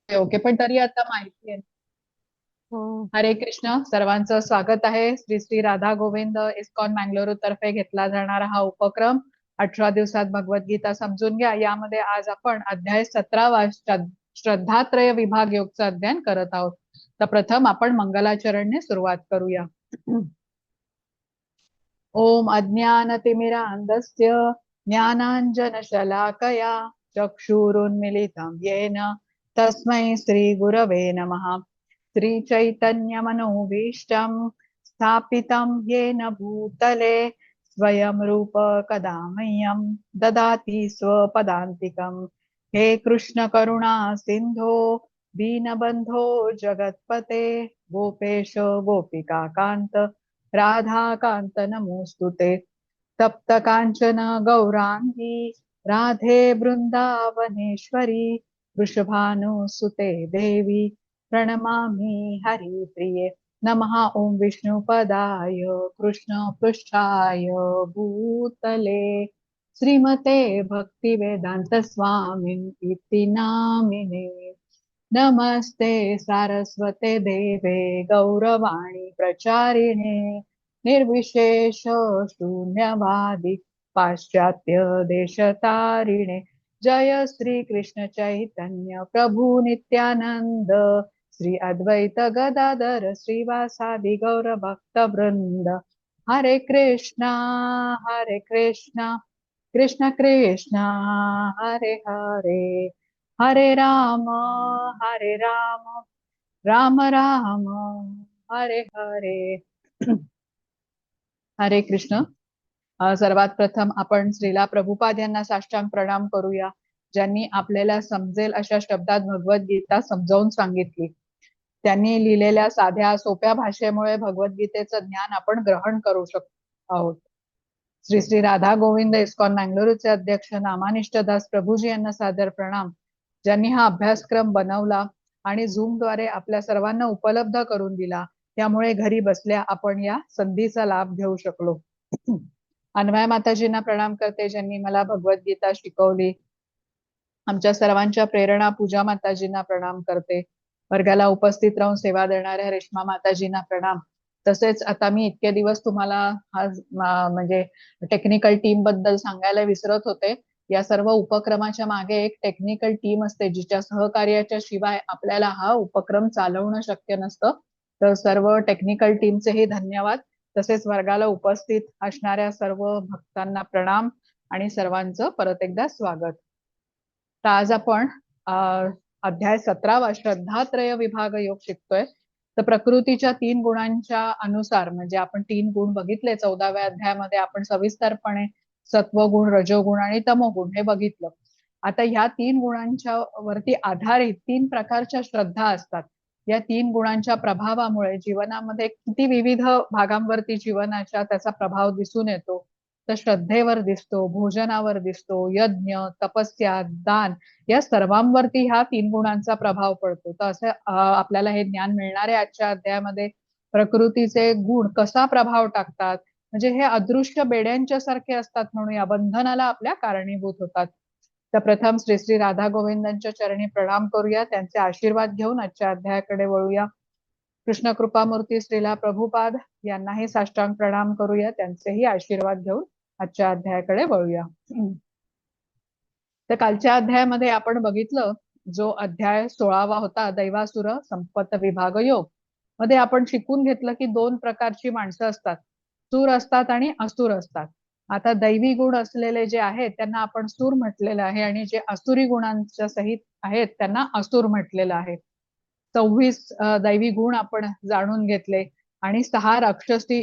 Okay, पण तरी आता माहिती आहे. हो. हरे कृष्ण, सर्वांचं स्वागत आहे. श्री श्री राधा गोविंद इस्कॉन मँगलोर तर्फे घेतला जाणारा हा उपक्रम 18 दिवसात भगवद्गीता समजून घ्या. यामध्ये आज आपण अध्याय 17वा श्रद्धात्रय विभाग योगचं अध्ययन करत आहोत. तर प्रथम आपण मंगलाचरणने सुरुवात करूया. ओम अज्ञानतिमिरान्धस्य ज्ञानाञ्जनशलाकया चक्षुरुन्मिलितं येन तस्मै श्रीगुरवे नमः। श्रीचैतन्यमनोभीष्टं स्थापितं येन भूतले स्वयं रूप कदा मह्यं ददाति स्वपदान्तिकम्। हे कृष्ण करुणा सिन्धो दीनबन्धो जगत्पते गोपेश गोपिका कान्त राधाकान्त नमोऽस्तुते। तप्त काञ्चन गौराङ्गी राधे वृन्दावनेश्वरी वृषभानुसुते देवी प्रणमामि हरिप्रिये। नमः ओम विष्णुपदाय कृष्णपृष्ठाय भूतले श्रीमते भक्तिवेदांत स्वामिन् इति नामिने। नमस्ते सारस्वते देवे गौरवाणी प्रचारिणे निर्विशेष शून्यवादी पाश्चात्य देशतारिणे। जय श्री कृष्ण चैतन्य प्रभु नित्यानंद श्री अद्वैत गदाधर श्रीवासादि गौर भक्त वृंद। हरे कृष्णा कृष्ण कृष्ण हरे हरे, हरे राम राम राम हरे हरे। हरे कृष्ण। सर्वात प्रथम आपण श्रीला प्रभुपाद यांना साष्टांग प्रणाम करूया, ज्यांनी आपल्याला समजेल अशा शब्दात भगवद्गीता समजावून सांगितली. त्यांनी लिहिलेल्या साध्या सोप्या भाषेमुळे भगवद्गीतेचं ज्ञान आपण ग्रहण करू शकतो आहोत. श्री श्री राधा गोविंद इस्कॉन मँगलोरचे अध्यक्ष नामानिष्ठदास प्रभूजी यांना सादर प्रणाम, ज्यांनी हा अभ्यासक्रम बनवला आणि झूमद्वारे आपल्या सर्वांना उपलब्ध करून दिला. त्यामुळे घरी बसल्या आपण या संधीचा लाभ घेऊ शकलो. अन्वय माताजींना प्रणाम करते, ज्यांनी मला भगवद्गीता शिकवली. आमच्या सर्वांच्या प्रेरणा पूजा माताजींना प्रणाम करते. वर्गाला उपस्थित राहून सेवा देणाऱ्या रेश्मा माताजींना प्रणाम. तसेच आता मी इतके दिवस तुम्हाला आज म्हणजे टेक्निकल टीम बद्दल सांगायला विसरत होते. या सर्व उपक्रमाच्या मागे एक टेक्निकल टीम असते, जिच्या सहकार्याच्या शिवाय आपल्याला हा उपक्रम चालवणं शक्य नसतं. तर सर्व टेक्निकल टीमचेही धन्यवाद. तसेच वर्गाला उपस्थित असणाऱ्या सर्व भक्तांना प्रणाम आणि सर्वांचं परत एकदा स्वागत. तर आज आपण अध्याय 17वा श्रद्धात्रय विभाग योग शिकतोय. तर प्रकृतीच्या 3 गुणांच्या अनुसार, म्हणजे आपण 3 गुण बघितले 14व्या अध्यायामध्ये. आपण सविस्तरपणे सत्वगुण, रजोगुण आणि तमोगुण हे बघितलं. आता ह्या 3 गुणांच्या वरती आधारित 3 प्रकारच्या श्रद्धा असतात. या 3 गुणांच्या प्रभावामुळे जीवनामध्ये किती विविध भागांवरती जीवनाच्या त्याचा प्रभाव दिसून येतो. तर श्रद्धेवर दिसतो, भोजनावर दिसतो, यज्ञ, तपस्या, दान या सर्वांवरती ह्या 3 गुणांचा प्रभाव पडतो. तर असं आपल्याला हे ज्ञान मिळणार आहे आजच्या अध्यायामध्ये. प्रकृतीचे गुण कसा प्रभाव टाकतात, म्हणजे हे अदृश्य बेड्यांच्या सारखे असतात म्हणूया, बंधनाला आपल्या कारणीभूत होतात. तर प्रथम श्री श्री राधा गोविंदांच्या चरणी प्रणाम करूया, त्यांचे आशीर्वाद घेऊन आजच्या अध्यायाकडे वळूया. कृष्ण कृपामूर्ती श्रीला प्रभुपाद यांनाही साष्टांग प्रणाम करूया, त्यांचेही आशीर्वाद घेऊन आजच्या अध्यायाकडे वळूया. तर कालच्या अध्यायामध्ये आपण बघितलं, जो अध्याय 16वा होता, दैवासुर संपत्त विभाग योग मध्ये आपण शिकून घेतलं की 2 प्रकारची माणसं असतात, सूर असतात आणि असुर असतात. आता दैवी गुण असलेले जे आहेत त्यांना आपण सूर म्हटलेलं आहे, आणि जे असुरी गुणांच्या सहित आहेत त्यांना असुर म्हटलेलं आहे. 26 दैवी गुण आपण जाणून घेतले आणि 6 राक्षसी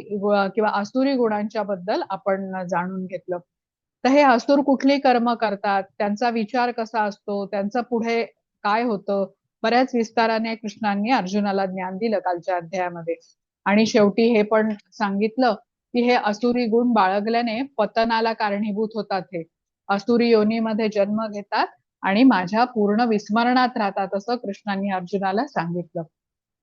किंवा असुरी गुणांच्या बद्दल आपण जाणून घेतलं. तर हे असुर कुठली कर्म करतात, त्यांचा विचार कसा असतो, त्यांचं पुढे काय होतं, बऱ्याच विस्ताराने कृष्णांनी अर्जुनाला ज्ञान दिलं कालच्या अध्यायामध्ये. आणि शेवटी हे पण सांगितलं की हे असुरी गुण बाळगल्याने पतनाला कारणीभूत होतात. हे असुरी योनीमध्ये जन्म घेतात आणि माझ्या पूर्ण विस्मरणात राहतात, असं कृष्णांनी अर्जुनाला सांगितलं.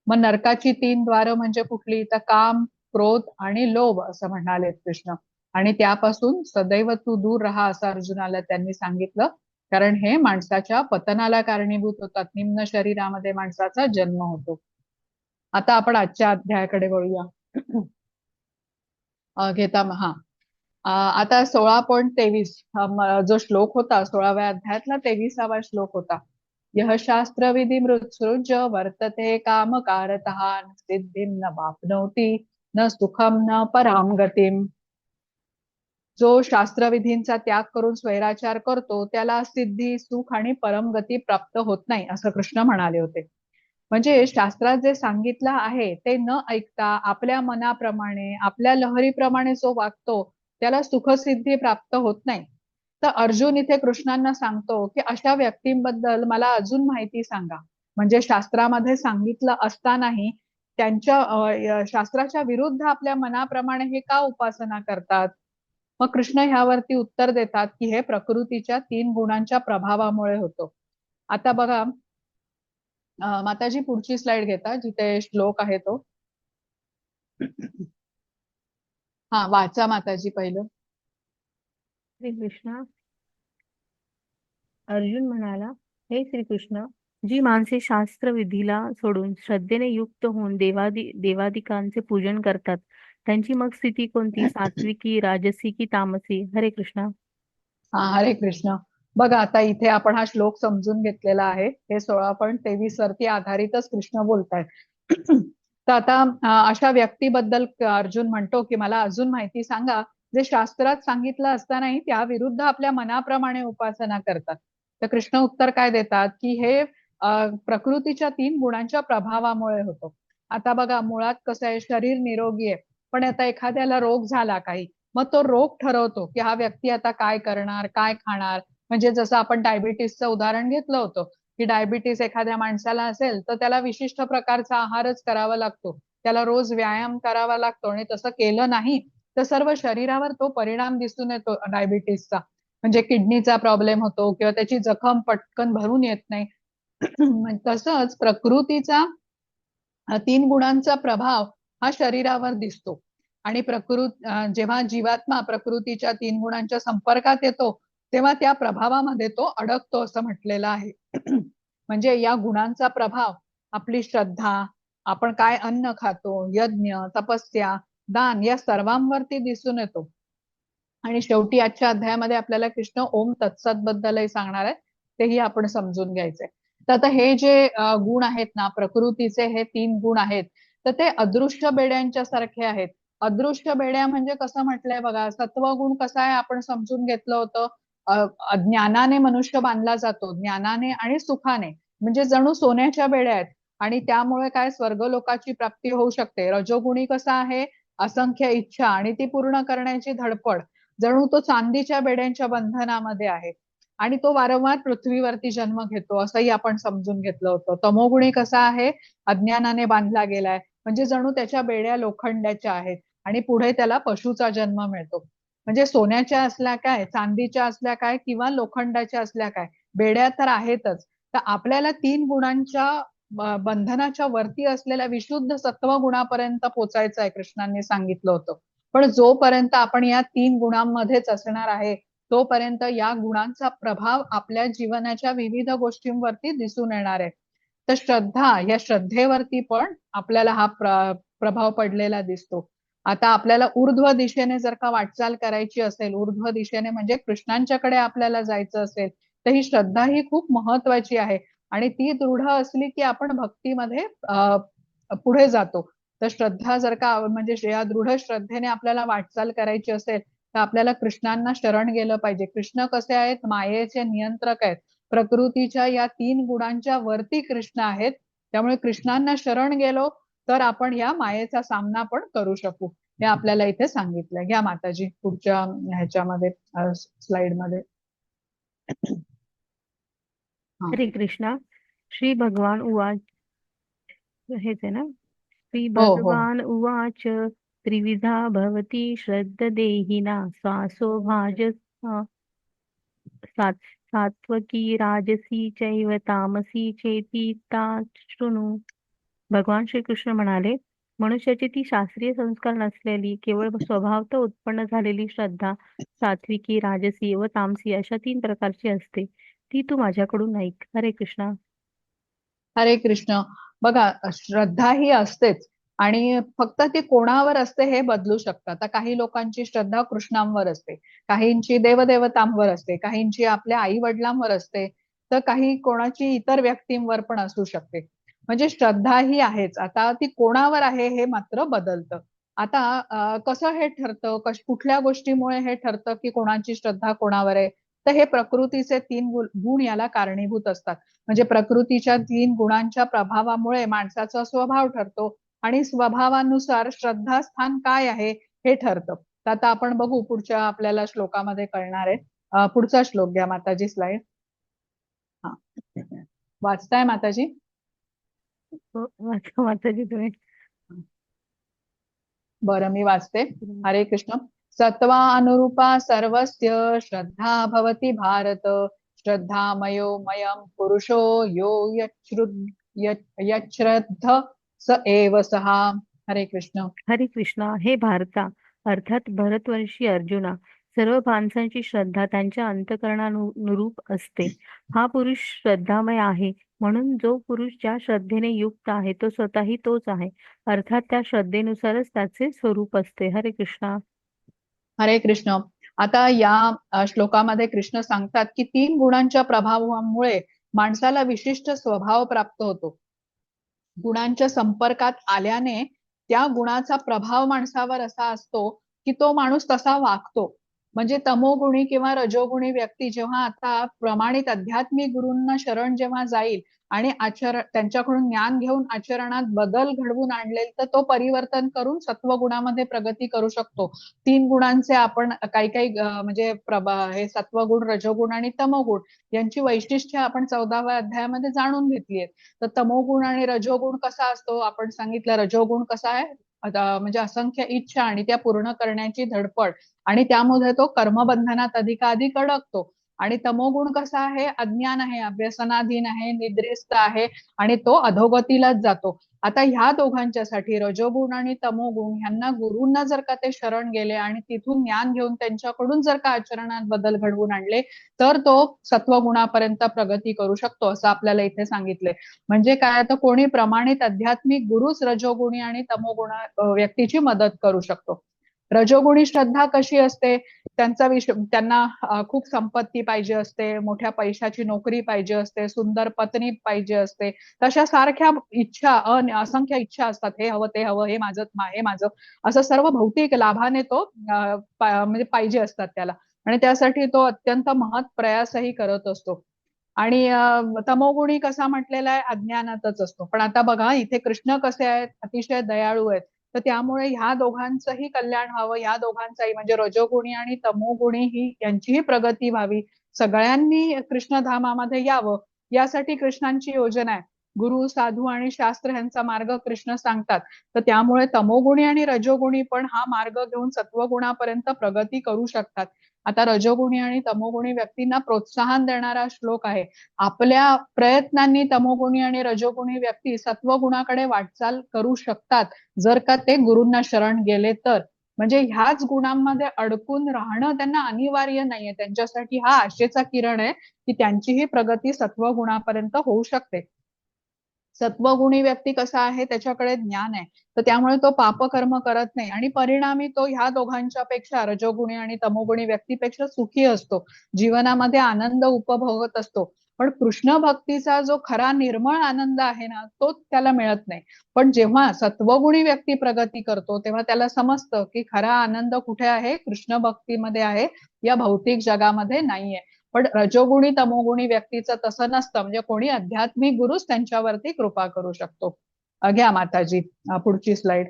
मग नरकाची 3 द्वारं म्हणजे कुठली, तर काम, क्रोध आणि लोभ असं म्हणाले कृष्ण. आणि त्यापासून सदैव तू दूर राहा असं अर्जुनाला त्यांनी सांगितलं. कारण हे माणसाच्या पतनाला कारणीभूत होतात. निम्न शरीरामध्ये माणसाचा जन्म होतो. आता आपण आजच्या अध्यायाकडे वळूया. घेता हा आता 16.23 जो श्लोक होता 16व्या अध्यायातला 23वा श्लोक होता. यह शास्त्र विधी मृत्सृज वर्तते काम कारतः सिद्धिं न वाप्नोति न सुखम न पराम गतिम. जो शास्त्रविधींचा त्याग करून स्वैराचार करतो त्याला सिद्धी सुख आणि परमगती प्राप्त होत नाही असं कृष्ण म्हणाले होते. म्हणजे शास्त्रात जे सांगितलं आहे ते न ऐकता आपल्या मनाप्रमाणे आपल्या लहरीप्रमाणे जो वागतो त्याला सुखसिद्धी प्राप्त होत नाही. तर अर्जुन इथे कृष्णांना सांगतो की अशा व्यक्तींबद्दल मला अजून माहिती सांगा. म्हणजे शास्त्रामध्ये सांगितलं असतानाही त्यांच्या शास्त्राच्या विरुद्ध आपल्या मनाप्रमाणे हे का उपासना करतात. मग कृष्ण ह्यावरती उत्तर देतात की हे प्रकृतीच्या 3 गुणांच्या प्रभावामुळे होतो. आता बघा माताजी पुढची स्लाइड घेता जिथे श्लोक आहे तो. हा वाचा माताजी पहिलं. श्रीकृष्ण. अर्जुन म्हणाला, हे श्रीकृष्ण, जी माणसे शास्त्र विधीला सोडून श्रद्धेने युक्त होऊन देवादिकांचे पूजन करतात त्यांची मग स्थिती कोणती? सात्विकी, राजसी की तामसी? हरे कृष्ण. हा हरे कृष्ण. बघा आता इथे आपण हा श्लोक समजून घेतलेला आहे. हे 16.23 वरती आधारितच कृष्ण बोलतायत. तर आता अशा व्यक्तीबद्दल अर्जुन म्हणतो की मला अजून माहिती सांगा जे शास्त्रात सांगितलं असतानाही त्या विरुद्ध आपल्या मनाप्रमाणे उपासना करतात. तर कृष्ण उत्तर काय देतात की हे प्रकृतीच्या 3 गुणांच्या प्रभावामुळे होतो. आता बघा मुळात कसं आहे शरीर निरोगी आहे पण आता एखाद्याला रोग झाला काही मग तो रोग ठरवतो की हा व्यक्ती आता काय करणार काय खाणार. म्हणजे जसं आपण डायबिटीसचं उदाहरण घेतलं होतं की डायबिटीस एखाद्या माणसाला असेल तर त्याला विशिष्ट प्रकारचा आहारच करावा लागतो. त्याला रोज व्यायाम करावा लागतो आणि तसं केलं नाही तर सर्व शरीरावर तो परिणाम दिसून येतो डायबिटीसचा. म्हणजे किडनीचा प्रॉब्लेम होतो किंवा त्याची जखम पटकन भरून येत नाही. तसंच प्रकृतीचा 3 गुणांचा प्रभाव हा शरीरावर दिसतो. आणि जेव्हा जीवात्मा प्रकृतीच्या 3 गुणांच्या संपर्कात येतो तेव्हा त्या प्रभावामध्ये तो अडकतो असं म्हटलेलं आहे. म्हणजे या गुणांचा प्रभाव आपली श्रद्धा, आपण काय अन्न खातो, यज्ञ, तपस्या, दान या सर्वांवरती दिसून येतो. आणि शेवटी आजच्या अध्यायामध्ये आपल्याला कृष्ण ओम तत्सत बद्दलही सांगणार आहे तेही आपण समजून घ्यायचंय. तर आता हे जे गुण आहेत ना प्रकृतीचे हे 3 गुण आहेत तर ते अदृश्य बेड्यांच्या सारखे आहेत. अदृश्य बेड्या म्हणजे कसं म्हटलंय बघा सत्वगुण कसा आहे आपण समजून घेतलं होतं. ज्ञानाने मनुष्य बांधला जातो ज्ञानाने आणि सुखाने म्हणजे जणू सोन्याच्या बेड्या आहेत आणि त्यामुळे काय स्वर्गलोकाची प्राप्ती होऊ शकते. रजोगुणी कसा आहे असंख्य इच्छा आणि ती पूर्ण करण्याची धडपड जणू तो चांदीच्या बेड्यांच्या बंधनामध्ये आहे आणि तो वारंवार पृथ्वीवरती जन्म घेतो असंही आपण समजून घेतलं होतं. तमोगुणी कसा आहे अज्ञानाने बांधला गेलाय म्हणजे जणू त्याच्या बेड्या लोखंडाच्या आहेत आणि पुढे त्याला पशुचा जन्म मिळतो. म्हणजे सोन्याच्या असल्या काय चांदीच्या असल्या काय किंवा लोखंडाच्या असल्या काय बेड्या तर आहेतच. तर आपल्याला 3 गुणांच्या बंधनाच्या वरती असलेल्या विशुद्ध सत्व गुणापर्यंत पोचायचं आहे कृष्णांनी सांगितलं होतं. पण जोपर्यंत आपण या 3 गुणांमध्येच असणार आहे तोपर्यंत या गुणांचा प्रभाव आपल्या जीवनाच्या विविध गोष्टींवरती दिसून येणार आहे. तर श्रद्धा या श्रद्धेवरती पण आपल्याला हा प्रभाव पडलेला दिसतो. आता आपल्याला ऊर्ध्व दिशेने जर का वाटचाल करायची असेल ऊर्ध्व दिशेने म्हणजे कृष्णांच्याकडे आपल्याला जायचं असेल तर ही श्रद्धा ही खूप महत्वाची आहे आणि ती दृढ असली की आपण भक्तीमध्ये पुढे जातो. तर श्रद्धा जर का म्हणजे या दृढ श्रद्धेने आपल्याला वाटचाल करायची असेल तर आपल्याला कृष्णांना शरण गेलं पाहिजे. कृष्ण कसे आहेत मायेचे नियंत्रक आहेत. प्रकृतीच्या या 3 गुणांच्या वरती कृष्ण आहेत. त्यामुळे कृष्णांना शरण गेलो तर आपण या मायेचा सामना पण करू शकू हे आपल्याला इथे सांगितलंय. घ्या माताजी पुढच्या ह्याच्यामध्ये स्लाइड मध्ये. हरे कृष्ण. श्री भगवान उवाच. हेच आहे ना? श्री हो हो भगवान उवाच त्रिविधा भवती श्रद्धदेहिना स्वासो भाज सात्वकी राजसी चैव तामसी चेती ता शृणु. भगवान श्रीकृष्ण म्हणाले, मनुष्याची ती शास्त्रीय संस्कार नसलेली केवळ स्वभावतः उत्पन्न झालेली श्रद्धा सात्विकी राजसी व तामसी अशा 3 प्रकारची असते. ती तू माझ्याकडून ऐक. हरे कृष्णा. हरे कृष्ण. बघा, श्रद्धा ही असतेच आणि फक्त ती कोणावर असते हे बदलू शकतं. आता काही लोकांची श्रद्धा कृष्णांवर असते, काहींची देवदेवतांवर असते, काहींची आपल्या आई वडिलांवर असते, तर काही कोणाची इतर व्यक्तींवर पण असू शकते. म्हणजे श्रद्धा ही आहेच. आता ती कोणावर आहे हे मात्र बदलतं. आता कसं हे ठरतं, कुठल्या गोष्टीमुळे हे ठरतं की कोणाची श्रद्धा कोणावर आहे? तर हे प्रकृतीचे 3 गुण याला कारणीभूत असतात. म्हणजे प्रकृतीच्या 3 गुणांच्या प्रभावामुळे माणसाचा स्वभाव ठरतो आणि स्वभावानुसार श्रद्धास्थान काय आहे हे ठरतं. तर आता आपण बघू, पुढच्या आपल्याला श्लोकामध्ये कळणार आहे. पुढचा श्लोक घ्या माताजी, स्लाइड. हा, वाचताय माताजी? हो, वाचा माताजी तुम्ही. बरं, मी वाचते. हरे कृष्ण. सत्वा अनुरूपा सर्वस्य श्रद्धा भवति भारत. श्रद्धामयो मयम पुरुषो यो यच्छ्रद्ध स एव सहा. हरे कृष्ण. हरे कृष्णा. हे भारता अर्थात भरतवंशी अर्जुना, सर्व माणसांची श्रद्धा त्यांच्या अंतःकरणानुरूप असते. हा पुरुष श्रद्धामय आहे, म्हणून जो पुरुष ज्या श्रद्धेने युक्त आहे तो स्वतःही तोच आहे. अर्थात त्या श्रद्धेनुसारच त्याचे स्वरूप असते. हरे कृष्णा. हरे कृष्ण. आता या श्लोकामध्ये कृष्ण सांगतात की 3 गुणांच्या प्रभावामुळे माणसाला विशिष्ट स्वभाव प्राप्त होतो. गुणांच्या संपर्कात आल्याने त्या गुणाचा प्रभाव माणसावर असा असतो की तो माणूस तसा वागतो. म्हणजे तमोगुणी किंवा रजोगुणी व्यक्ती जेव्हा आता प्रमाणित आध्यात्मिक गुरूंना शरण जेव्हा जाईल आणि त्यांच्याकडून ज्ञान घेऊन आचरणात बदल घडवून आणले, तर तो परिवर्तन करून सत्वगुणामध्ये प्रगती करू शकतो. 3 गुणांचे आपण काही काही म्हणजे हे सत्वगुण, रजोगुण आणि तमोगुण यांची वैशिष्ट्ये आपण 14व्या अध्यायामध्ये जाणून घेतली आहेत. तर तमोगुण आणि रजोगुण कसा असतो आपण सांगितलं. रजोगुण कसा आहे, म्हणजे असंख्य इच्छा आणि त्या पूर्ण करण्याची धडपड, आणि त्यामध्ये तो कर्मबंधनात अधिकाधिक अडकतो. आणि तमोगुण कसा आहे, अज्ञान आहे, अभ्यसनाधीन आहे, निद्रिस्त आहे आणि तो अधोगतीलाच जातो. आता ह्या दोघांच्यासाठी रजोगुण आणि तमोगुण ह्यांना गुरूंना जर का ते शरण गेले आणि तिथून ज्ञान घेऊन त्यांच्याकडून जर का आचरणात बदल घडवून आणले, तर तो सत्वगुणापर्यंत प्रगती करू शकतो, असं आपल्याला इथे सांगितलंय. म्हणजे काय, तर कोणी प्रमाणित आध्यात्मिक गुरुच रजोगुणी आणि तमोगुण व्यक्तीची मदत करू शकतो. रजोगुणी श्रद्धा कशी असते, त्यांना खूप संपत्ती पाहिजे असते, मोठ्या पैशाची नोकरी पाहिजे असते, सुंदर पत्नी पाहिजे असते, तशा सारख्या इच्छा, असंख्य इच्छा असतात. हे हवं, ते हवं, हे माझं, हे माझं, असं सर्व भौतिक लाभाने तो म्हणजे पाहिजे असतात त्याला, आणि त्यासाठी तो अत्यंत महत् प्रयासही करत असतो. आणि तमोगुणी कसा म्हटलेला आहे, अज्ञानातच असतो. पण आता बघा इथे कृष्ण कसे आहेत, अतिशय दयाळू आहेत. तर त्यामुळे ह्या दोघांचंही कल्याण व्हावं, ह्या दोघांचाही म्हणजे रजोगुणी आणि तमोगुणी ही यांचीही प्रगती व्हावी, सगळ्यांनी कृष्णधामामध्ये यावं, यासाठी कृष्णांची योजना आहे. गुरु, साधू आणि शास्त्र यांचा मार्ग कृष्ण सांगतात. तर त्यामुळे तमोगुणी आणि रजोगुणी पण हा मार्ग घेऊन सत्वगुणापर्यंत प्रगती करू शकतात. आता रजोगुणी आणि तमोगुणी व्यक्तींना प्रोत्साहन देणारा श्लोक आहे. आपल्या प्रयत्नांनी तमोगुणी आणि रजोगुणी व्यक्ती सत्वगुणाकडे वाटचाल करू शकतात, जर का ते गुरूंना शरण गेले तर. म्हणजे ह्याच गुणांमध्ये अडकून राहणं त्यांना अनिवार्य नाहीये. त्यांच्यासाठी हा आशेचा किरण आहे की त्यांचीही प्रगती सत्वगुणापर्यंत होऊ शकते. सत्वगुणी व्यक्ती कसा आहे, त्याच्याकडे ज्ञान आहे, तर त्यामुळे तो पापकर्म करत नाही आणि परिणामी तो ह्या दोघांच्या पेक्षा, रजोगुणी आणि तमोगुणी व्यक्तीपेक्षा सुखी असतो, जीवनामध्ये आनंद उपभोगत असतो. पण कृष्ण भक्तीचा जो खरा निर्मळ आनंद आहे ना, तो त्याला मिळत नाही. पण जेव्हा सत्वगुणी व्यक्ती प्रगती करतो तेव्हा त्याला समजतं की खरा आनंद कुठे आहे, कृष्ण भक्तीमध्ये आहे, या भौतिक जगामध्ये नाहीये. पण रजोगुणी तमोगुणी व्यक्तीचं तसं नसतं. म्हणजे कोणी आध्यात्मिक गुरुच त्यांच्यावरती कृपा करू शकतो. घ्या माताजी पुढची स्लाइड.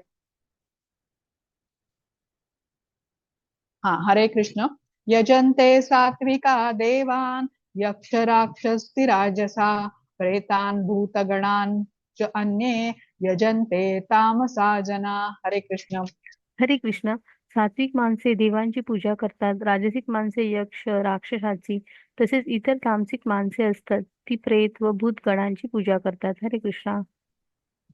हा, हरे कृष्ण. यजन्ते सात्विका देवान यक्ष राक्षसी राजसा प्रेतान भूतगणान च अन्ये यजन्ते तामसा जना. हरे कृष्ण. हरे कृष्ण. सात्विक माणसे देवांची पूजा करतात, राजसिक माणसे यक्ष राक्षसाची तसेच इतर तामसिक माणसे असतात ती प्रेत व भूत गणांची पूजा करतात. हरे कृष्णा.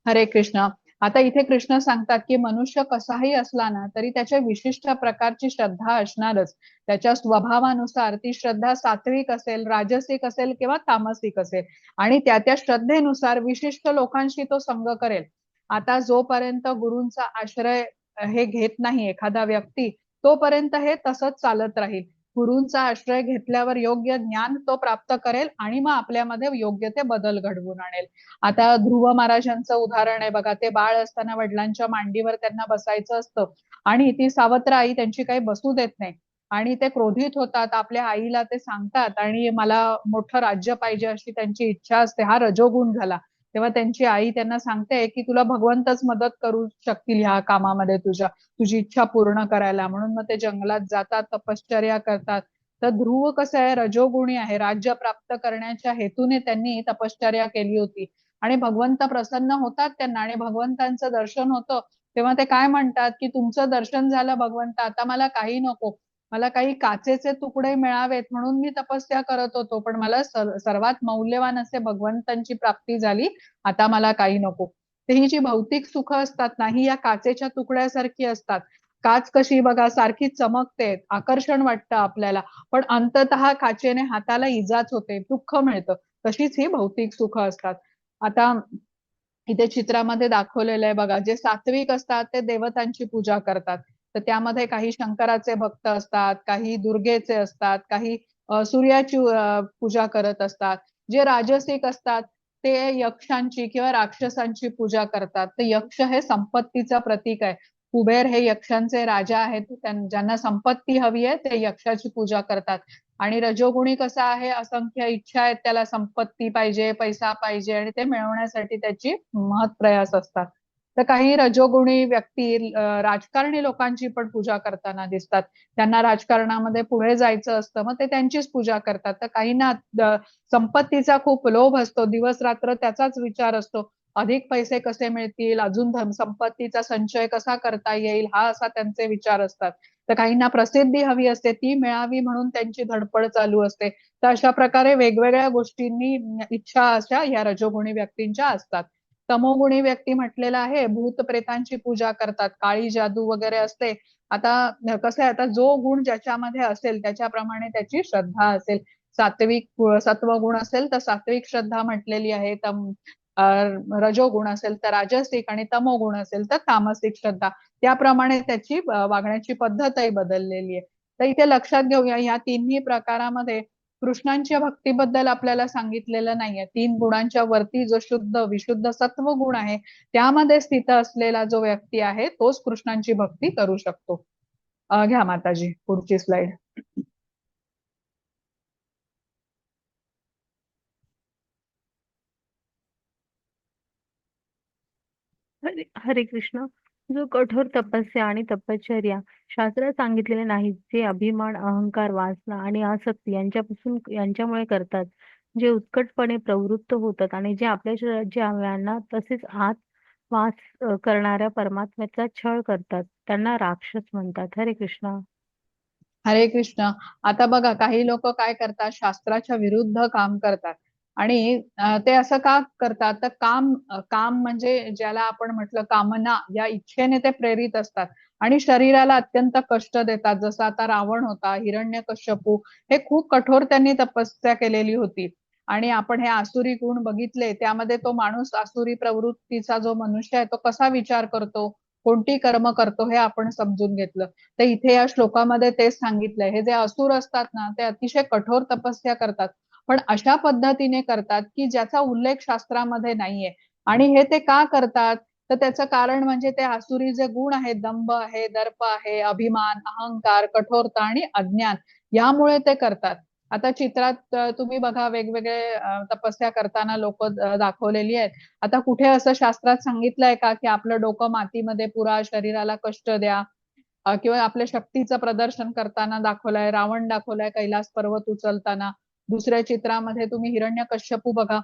हरे कृष्ण. आता इथे कृष्ण सांगतात की मनुष्य कसाही असला ना तरी त्याच्या विशिष्ट प्रकारची श्रद्धा असणारच. त्याच्या स्वभावानुसार ती श्रद्धा सात्विक असेल, राजसिक असेल किंवा तामसिक असेल, आणि त्या श्रद्धेनुसार विशिष्ट लोकांशी तो संग करेल. आता जोपर्यंत गुरूंचा आश्रय हे घेत नाही एखादा व्यक्ती, तोपर्यंत हे तसंच चालत राहील. गुरूंचा आश्रय घेतल्यावर योग्य ज्ञान तो प्राप्त करेल आणि मग आपल्यामध्ये योग्य ते बदल घडवून आणेल. आता ध्रुव महाराजांचं उदाहरण आहे बघा. ते बाळ असताना वडिलांच्या मांडीवर त्यांना बसायचं असतं आणि ती सावत्र आई त्यांची काही बसू देत नाही आणि ते क्रोधित होतात. आपल्या आईला ते सांगतात आणि मला मोठं राज्य पाहिजे अशी त्यांची इच्छा असते. हा रजोगुण झाला. तेव्हा त्यांची आई त्यांना सांगते की तुला भगवंतच मदत करू शकतील ह्या कामामध्ये, तुझी इच्छा पूर्ण करायला. म्हणून मग ते जंगलात जातात, तपश्चर्या करतात. तर ध्रुव कसं आहे, रजोगुणी आहे. राज्य प्राप्त करण्याच्या हेतूने त्यांनी तपश्चर्या केली होती आणि भगवंत प्रसन्न होतात त्यांना आणि भगवंतांचं दर्शन होतं. तेव्हा ते काय म्हणतात की तुमचं दर्शन झालं भगवंत, आता मला काही नको. मला काही काचेचे तुकडे मिळावेत म्हणून मी तपस्या करत होतो, पण मला सर्वात मौल्यवान असे भगवंतांची प्राप्ती झाली. आता मला काही नको. तर ही जी भौतिक सुख असतात ना, ही या काचेच्या तुकड्यासारखी असतात. काच कशी बघा सारखी चमकते, आकर्षण वाटतं आपल्याला, पण अंततः काचेने हाताला इजाच होते, दुःख मिळतं. तशीच ही भौतिक सुख असतात. आता इथे चित्रामध्ये दाखवलेलं आहे बघा. जे सात्विक असतात ते देवतांची पूजा करतात. तर त्यामध्ये काही शंकराचे भक्त असतात, काही दुर्गेचे असतात, काही सूर्याची पूजा करत असतात. जे राजसिक असतात ते यक्षांची किंवा राक्षसांची पूजा करतात. तर यक्ष हे संपत्तीचं प्रतीक आहे. कुबेर हे यक्षांचे राजा आहेत. ज्यांना संपत्ती हवी आहे ते यक्षाची पूजा करतात. आणि रजोगुणी कसा आहे, असंख्य इच्छा आहेत, त्याला संपत्ती पाहिजे, पैसा पाहिजे आणि ते मिळवण्यासाठी त्याची महत् प्रयास असतात. तर काही रजोगुणी व्यक्ती राजकारणी लोकांची पण पूजा करताना दिसतात. त्यांना राजकारणामध्ये पुढे जायचं असतं, मग ते त्यांचीच पूजा करतात. तर काहींना संपत्तीचा खूप लोभ असतो, दिवस रात्र त्याचाच विचार असतो. अधिक पैसे कसे मिळतील, अजून संपत्तीचा संचय कसा करता येईल, हा असा त्यांचे विचार असतात. तर काहींना प्रसिद्धी हवी असते, ती मिळावी म्हणून त्यांची धडपड चालू असते. तर अशा प्रकारे वेगवेगळ्या गोष्टींनी इच्छा अशा या रजोगुणी व्यक्तींच्या असतात. तमोगुणी व्यक्ती म्हटलेला आहे, भूत प्रेतांची पूजा करतात, काळी जादू वगैरे असते. आता कसं आहे, आता जो गुण ज्याच्यामध्ये असेल त्याच्याप्रमाणे त्याची श्रद्धा असेल. सात्विक सत्वगुण असेल तर सात्विक श्रद्धा म्हटलेली आहे. रजोगुण असेल तर राजसिक आणि तमोगुण असेल तर तामसिक श्रद्धा. त्याप्रमाणे त्याची वागण्याची पद्धतही बदललेली आहे. तर इथे लक्षात घेऊया, ह्या तिन्ही प्रकारामध्ये कृष्णांच्या भक्तीबद्दल आपल्याला सांगितलेलं नाहीये. 3 गुणांच्या वरती जो शुद्ध विशुद्ध सत्व गुण आहे त्यामध्ये स्थित असलेला जो व्यक्ती आहे तोच कृष्णांची भक्ती करू शकतो. घ्या माताजी पुढची स्लाइड. हरे हरे कृष्ण. जो कठोर तपस्या आणि तपश्चर्या शास्त्रात सांगितलेले नाहीत, जे अभिमान, अहंकार, वासना आणि आसक्ती यांच्यामुळे करतात, जे उत्कटपणे प्रवृत्त होतात आणि जे आपल्या ज्यांना तसेच आत वास करणाऱ्या परमात्म्याचा छळ करतात, त्यांना राक्षस म्हणतात. हरे कृष्ण. हरे कृष्ण. आता बघा काही लोक काय करतात, शास्त्राच्या विरुद्ध काम करतात आणि ते असं का करतात, तर काम म्हणजे ज्याला आपण म्हटलं कामना, या इच्छेने ते प्रेरित असतात आणि शरीराला अत्यंत कष्ट देतात. जसं आता रावण होता, हिरण्यकश्यपू, हे खूप कठोर त्यांनी तपस्या केलेली होती आणि आपण हे आसुरी गुण बघितले. त्यामध्ये तो माणूस आसुरी प्रवृत्तीचा जो मनुष्य आहे तो कसा विचार करतो, कोणती कर्म करतो, हे आपण समजून घेतलं. तर इथे या श्लोकामध्ये तेच सांगितलंय. हे जे असुर असतात ना ते अतिशय कठोर तपस्या करतात, पण अशा पद्धतीने करतात की ज्याचा उल्लेख शास्त्रामध्ये नाहीये. आणि हे ते का करतात, तर त्याचं कारण म्हणजे ते आसुरी जे गुण आहेत, दंभ आहे, दर्प आहे, अभिमान, अहंकार, कठोरता आणि अज्ञान, यामुळे ते करतात. आता चित्रात तुम्ही बघा वेगवेगळे तपस्या करताना लोक दाखवलेली आहेत. आता कुठे असं शास्त्रात सांगितलंय का की आपलं डोकं मातीमध्ये पुरा, शरीराला कष्ट द्या, किंवा आपल्या शक्तीचं प्रदर्शन करताना दाखवलंय. रावण दाखवलाय कैलास पर्वत उचलताना. दुसऱ्या चित्रामध्ये तुम्ही हिरण्यकश्यपू बघा,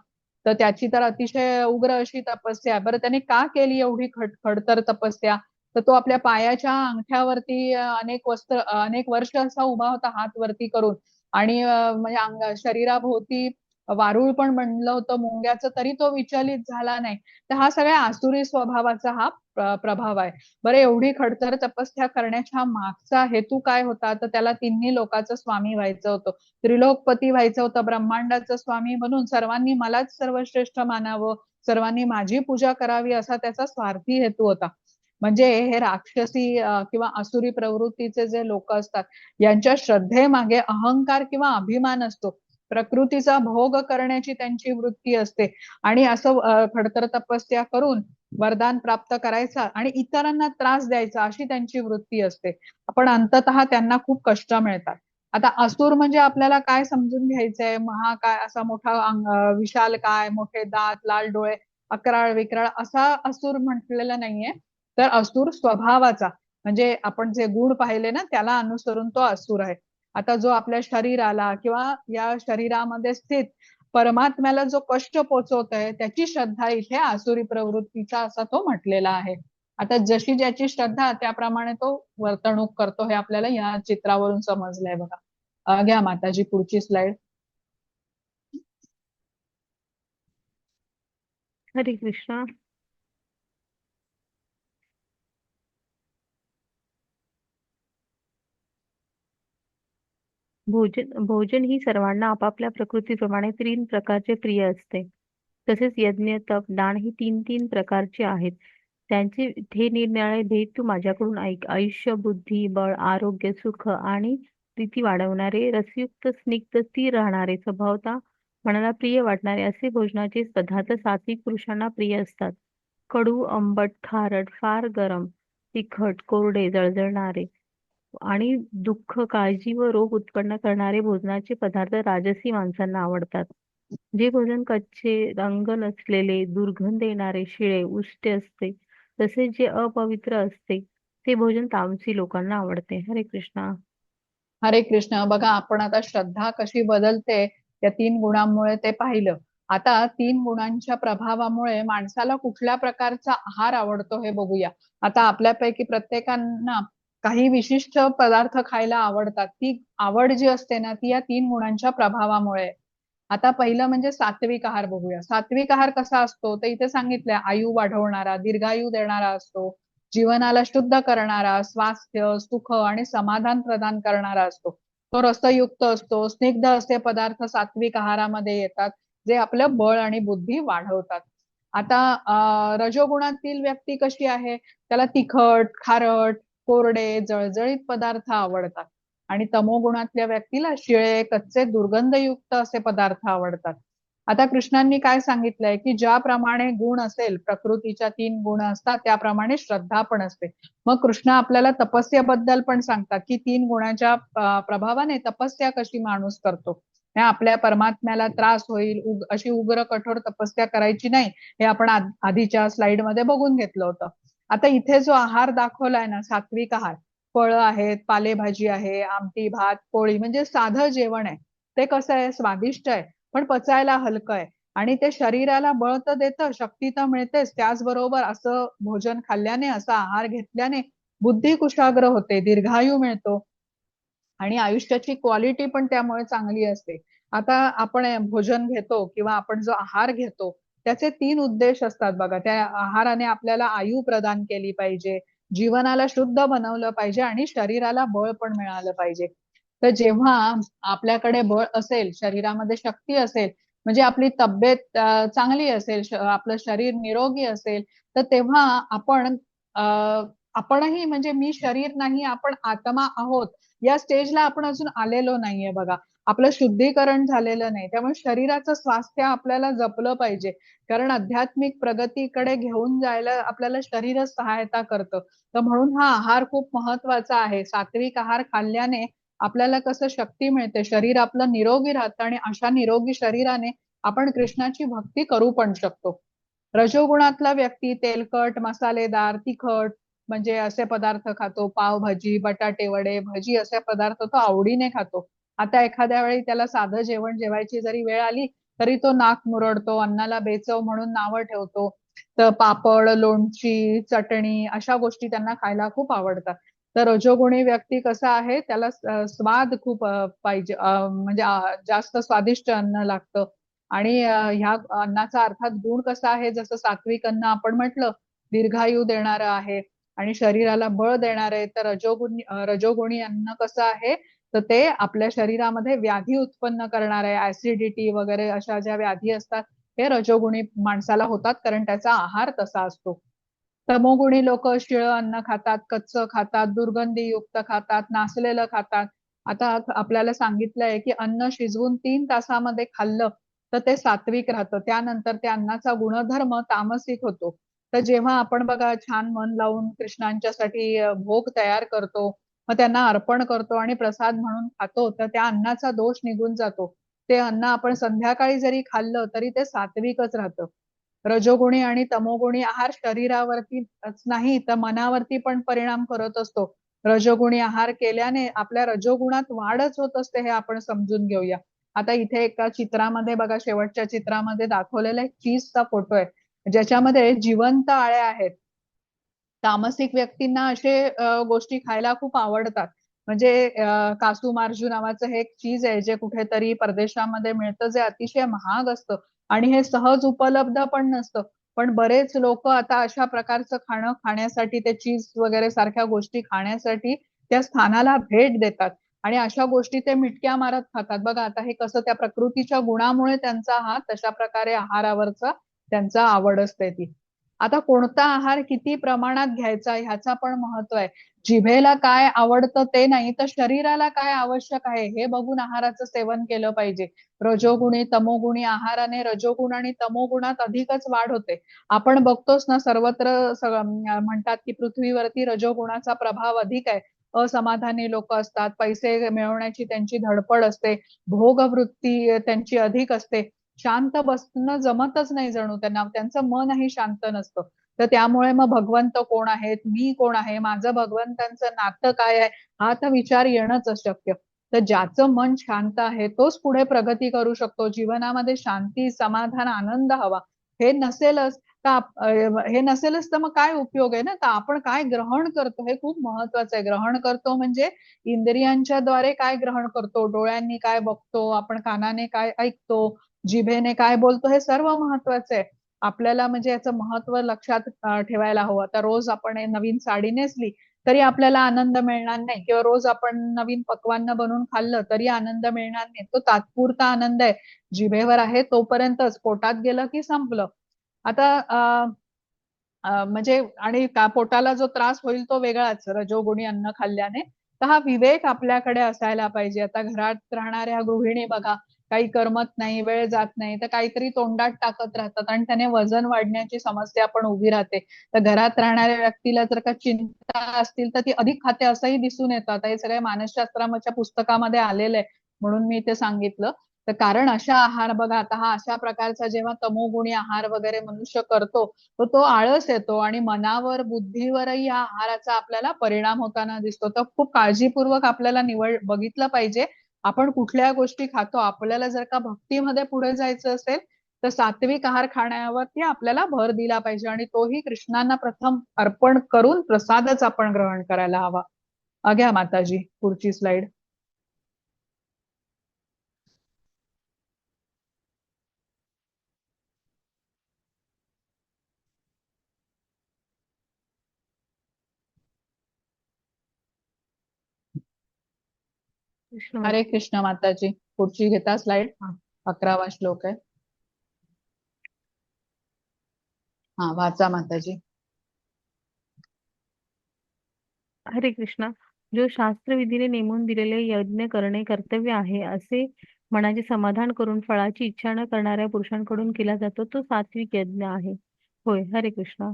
तर त्याची तर अतिशय उग्र अशी तपस्या. बरं त्याने का केली एवढी खडतर तपस्या, तर तो आपल्या पायाच्या अंगठ्यावरती अनेक वर्ष असा उभा होता हात वरती करून आणि म्हणजे शरीराभोवती वारुळ पण बनलं होतं मुंग्याचं, तरी तो विचलित झाला नाही. तर हा सगळ्या आसुरी स्वभावाचा हा प्रभाव आहे. बरं, एवढी खडतर तपस्या करण्याच्या मागचा हेतू काय होता? तर त्याला तिन्ही लोकांचं स्वामी व्हायचं होतं, त्रिलोकपती व्हायचं होतं, ब्रह्मांडाचं स्वामी बनून सर्वांनी मलाच सर्वश्रेष्ठ मानावं, सर्वांनी माझी पूजा करावी, असा त्याचा स्वार्थी हेतू होता. म्हणजे हे राक्षसी किंवा आसुरी प्रवृत्तीचे जे लोक असतात, यांच्या श्रद्धेमागे अहंकार किंवा अभिमान असतो. प्रकृतीचा भोग करण्याची त्यांची वृत्ती असते आणि असं खडतर तपस्या करून वरदान प्राप्त करायचा आणि इतरांना त्रास द्यायचा, अशी त्यांची वृत्ती असते. पण अंततः त्यांना खूप कष्ट मिळतात. आता असुर म्हणजे आपल्याला काय समजून घ्यायचंय? महाकाय असा मोठा विशाल काय, मोठे दात, लाल डोळे, अकराळ विक्राळ असा असुर म्हटलेला नाहीये. तर असुर स्वभावाचा, म्हणजे आपण जे गुण पाहिले ना, त्याला अनुसरून तो असुर आहे. आता जो आपल्या शरीराला किंवा या शरीरामध्ये स्थित परमात्म्याला जो कष्ट पोचवत आहे, त्याची श्रद्धा इथे आसुरी प्रवृत्तीचा असा तो म्हटलेला आहे. आता जशी ज्याची श्रद्धा त्याप्रमाणे तो वर्तणूक करतो, हे आपल्याला या चित्रावरून समजलंय बघा. घ्या माताजी पुढची स्लाइड. हरे कृष्णा. भोजन ही सर्वांना आपापल्या प्रकृतीप्रमाणे 3 प्रकारचे प्रिय असते. तसेच यज्ञ, तप, दान ही 3 प्रकारचे आहेत. त्यांचे हे निरनिराळे भेद तू माझ्याकडून ऐक. आयुष्य, बुद्धी, बळ, आरोग्य, सुख आणि प्रीती वाढवणारे, रसयुक्त, स्निग्ध, स्थिर राहणारे, स्वभावतः मनाला प्रिय वाटणारे असे भोजनाचे पदार्थ सात्विक पुरुषांना प्रिय असतात. कडू, आंबट, खारट, फार गरम, तिखट, कोरडे, जळजळणारे आणि दुःख, काळजी व रोग उत्पन्न करणारे भोजनाचे पदार्थ राजसी माणसांना आवडतात. जे भोजन कच्चे, रंग नसलेले, दुर्गंध येणारे, शिळे, उष्ट असते, तसेच जे अपवित्र असते, ते भोजन तामसी लोकांना आवडते. हरे कृष्णा. हरे कृष्ण. बघा, आपण आता श्रद्धा कशी बदलते या 3 गुणांमुळे ते पाहिलं. आता 3 गुणांच्या प्रभावामुळे माणसाला कुठल्या प्रकारचा आहार आवडतो हे बघूया. आता आपल्यापैकी प्रत्येकांना काही विशिष्ट पदार्थ खायला आवडतात. ती आवड जी असते ना, ती या 3 गुणांच्या प्रभावामुळे. आता पहिलं म्हणजे सात्विक आहार बघूया. सात्विक आहार कसा असतो? तर इथे सांगितलंय, आयु वाढवणारा, दीर्घायु देणारा असतो, जीवनाला शुद्ध करणारा, स्वास्थ्य, सुख आणि समाधान प्रदान करणारा असतो. तो रसयुक्त असतो. स्निग्ध असे पदार्थ सात्विक आहारामध्ये येतात, जे आपलं बळ आणि बुद्धी वाढवतात. आता रजोगुणातील व्यक्ती कशी आहे? त्याला तिखट, खारट, कोरडे, जळजळीत पदार्थ आवडतात आणि तमोगुणातल्या व्यक्तीला शिळे, कच्चे, दुर्गंधयुक्त असे पदार्थ आवडतात. आता कृष्णांनी काय सांगितलंय, की ज्याप्रमाणे गुण असेल, प्रकृतीच्या 3 गुण असतात, त्याप्रमाणे श्रद्धा पण असते. मग कृष्ण आपल्याला तपस्येबद्दल पण सांगतात, की 3 गुणाच्या प्रभावाने तपस्या कशी माणूस करतो. आपल्या परमात्म्याला त्रास होईल अशी उग्र कठोर तपस्या करायची नाही, हे आपण आधीच्या स्लाइडमध्ये बघून घेतलं होतं. आता इथे जो आहार दाखवलाय ना, सात्विक आहार, फळं आहेत, पालेभाजी आहे, आमटी, भात, पोळी, म्हणजे साधं जेवण आहे. ते कसं आहे? स्वादिष्ट आहे, पण पचायला हलकं आहे आणि ते शरीराला बळ तर देतं, शक्ती तर मिळतेच. त्याचबरोबर असं भोजन खाल्ल्याने, असा आहार घेतल्याने बुद्धी कुशाग्र होते, दीर्घायू मिळतो आणि आयुष्याची क्वालिटी पण त्यामुळे चांगली असते. आता आपण भोजन घेतो किंवा आपण जो आहार घेतो, त्याचे 3 उद्देश असतात बघा. त्या आहाराने आपल्याला आयु प्रदान केली पाहिजे, जीवनाला शुद्ध बनवलं पाहिजे आणि शरीराला बळ पण मिळालं पाहिजे. तर जेव्हा आपल्याकडे बळ असेल, शरीरामध्ये शक्ती असेल, म्हणजे आपली तब्येत चांगली असेल, आपलं शरीर निरोगी असेल, तर तेव्हा आपण आपणही, म्हणजे मी शरीर नाही, आपण आत्मा आहोत, या स्टेजला आपण अजून आलेलो नाहीये बघा. आपलं शुद्धीकरण झालेलं नाही. त्यामुळे शरीराचं स्वास्थ्य आपल्याला जपलं पाहिजे. कारण आध्यात्मिक प्रगतीकडे घेऊन जायला आपल्याला शरीरच सहायता करतं. तर म्हणून हा आहार खूप महत्वाचा आहे. सात्विक आहार खाल्ल्याने आपल्याला कसं शक्ती मिळते, शरीर आपलं निरोगी राहतं आणि अशा निरोगी शरीराने आपण कृष्णाची भक्ती करू पण शकतो. रजोगुणातला व्यक्ती तेलकट, मसालेदार, तिखट, म्हणजे असे पदार्थ खातो. पावभाजी, बटाटे वडे, भजी असे पदार्थ तो आवडीने खातो. आता एखाद्या वेळी त्याला साधं जेवण जेवायची जरी वेळ आली, तरी तो नाक मुरडतो, अन्नाला बेचव म्हणून नावं ठेवतो. तर पापड, लोणची, चटणी अशा गोष्टी त्यांना खायला खूप आवडतात. तर रजोगुणी व्यक्ती कसा आहे, त्याला स्वाद खूप पाहिजे, म्हणजे जास्त स्वादिष्ट अन्न लागतं. आणि ह्या अन्नाचा अर्थात गुण कसा आहे, जसं सात्विक अन्न आपण म्हटलं दीर्घायू देणारं आहे आणि शरीराला बळ देणार आहे, तर रजोगुणी अन्न कसं आहे, तर ते आपल्या शरीरामध्ये व्याधी उत्पन्न करणार आहे, ऍसिडिटी वगैरे अशा ज्या व्याधी असतात हे रजोगुणी माणसाला होतात, कारण त्याचा आहार तसा असतो. तमोगुणी लोक शिळं अन्न खातात, कच्चं खातात, दुर्गंधीयुक्त खातात, नासलेलं खातात. आता आपल्याला सांगितलंय की अन्न शिजवून 3 तासामध्ये खाल्लं तर ते सात्विक राहतं, त्यानंतर त्या अन्नाचा गुणधर्म तामसिक होतो. तर जेव्हा आपण बघा छान मन लावून कृष्णांच्यासाठी भोग तयार करतो, मग त्यांना अर्पण करतो आणि प्रसाद म्हणून खातो, तर त्या अन्नाचा दोष निघून जातो. ते अन्न आपण संध्याकाळी जरी खाल्लं तरी ते सात्विकच राहतं. रजोगुणी आणि तमोगुणी आहार शरीरावरतीच नाही तर मनावरती पण परिणाम करत असतो. रजोगुणी आहार केल्याने आपल्या रजोगुणात वाढच होत असते, हे आपण समजून घेऊया. आता इथे एका चित्रामध्ये बघा, शेवटच्या चित्रामध्ये दाखवलेला एक चीजचा फोटो आहे ज्याच्यामध्ये जिवंत आळ्या आहेत. तामसिक व्यक्तींना असे गोष्टी खायला खूप आवडतात. म्हणजे कासू मार्जू नावाचं हे एक चीज आहे जे कुठेतरी परदेशामध्ये मिळतं, जे अतिशय महाग असतं आणि हे सहज उपलब्ध पण नसतं. पण बरेच लोक आता अशा प्रकारचं खाणं खाण्यासाठी, ते चीज वगैरे सारख्या गोष्टी खाण्यासाठी त्या स्थानाला भेट देतात आणि अशा गोष्टी ते मिटक्या मारत खातात. बघा आता हे कसं, त्या प्रकृतीच्या गुणामुळे त्यांचा हा तशा प्रकारे आहारावरचा त्यांचा आवड असते ती. आता कोणता आहार किती प्रमाणात घ्यायचा ह्याचा पण महत्व आहे. जिभेला काय आवडतं ते नाही, तर शरीराला काय आवश्यक आहे हे बघून आहाराचं सेवन केलं पाहिजे. रजोगुणी तमोगुणी आहाराने रजोगुण आणि तमोगुणात अधिकच वाढ होते. आपण बघतोच ना, सर्वत्र म्हणतात की पृथ्वीवरती रजोगुणाचा प्रभाव अधिक आहे. असमाधानी लोक असतात, पैसे मिळवण्याची त्यांची धडपड असते, भोगवृत्ती त्यांची अधिक असते, शांत बसणं जमतच नाही जणू त्यांना, त्यांचं मनही शांत नसतं. तर त्यामुळे मग भगवंत कोण आहेत, मी कोण आहे, माझं भगवंतांचं नातं काय आहे, हा तर विचार येणंच अशक्य. तर ज्याचं मन शांत आहे तोच पुढे प्रगती करू शकतो. जीवनामध्ये शांती, समाधान, आनंद हवा. हे नसेलच हे नसेलच तर मग काय उपयोग आहे ना. तर आपण काय ग्रहण करतो हे खूप महत्वाचं आहे. ग्रहण करतो म्हणजे इंद्रियांच्या द्वारे काय ग्रहण करतो, डोळ्यांनी काय बघतो, आपण कानाने काय ऐकतो, जिभेने काय बोलतो, हे सर्व महत्वाचं आहे. आपल्याला म्हणजे याचं महत्व लक्षात ठेवायला हवं. आता रोज आपण नवीन साडी नेसली तरी आपल्याला आनंद मिळणार नाही, किंवा रोज आपण नवीन पक्वान्न बनवून खाल्लं तरी आनंद मिळणार नाही. तो तात्पुरता आनंद आहे, जिभेवर आहे तोपर्यंतच, पोटात गेलं की संपलं. आता म्हणजे आणि पोटाला जो त्रास होईल तो वेगळाच रजोगुणी अन्न खाल्ल्याने. तर हा विवेक आपल्याकडे असायला पाहिजे. आता घरात राहणाऱ्या गृहिणी बघा, काही करमत नाही, वेळ जात नाही, तर काहीतरी तोंडात टाकत राहतात आणि त्याने वजन वाढण्याची समस्या पण उभी राहते. तर घरात राहणाऱ्या व्यक्तीला जर का चिंता असतील तर ती अधिक खाते असंही दिसून येतं. आता हे सगळे मानसशास्त्राच्या पुस्तकामध्ये आलेलं आहे, म्हणून मी ते सांगितलं. तर कारण अशा आहार बघा, आता हा अशा प्रकारचा जेव्हा तमोगुणी आहार वगैरे मनुष्य करतो तर तो आळस येतो आणि मनावर, बुद्धीवरही या आहाराचा आपल्याला परिणाम होताना दिसतो. तर खूप काळजीपूर्वक आपल्याला निवड बघितलं पाहिजे आपण कुठल्या गोष्टी खातो. आपल्याला जर का भक्तीमध्ये पुढे जायचं असेल तर सात्विक आहार खाण्यावरती आपल्याला भर दिला पाहिजे आणि तोही कृष्णांना प्रथम अर्पण करून प्रसादच आपण ग्रहण करायला हवा. घ्या माताजी पुढची स्लाइड. कृष्ण हरे कृष्ण माताजी, पुढची घेता स्लाइड. हा. 11वा श्लोक आहे. हा वाचा माताजी. हरे कृष्णा. जो शास्त्रविधीने नेमून दिलेले यज्ञ करणे कर्तव्य आहे असे मनाचे समाधान करून फळाची इच्छा न करणाऱ्या पुरुषांकडून केला जातो तो सात्विक यज्ञ आहे. होय. हरे कृष्णा.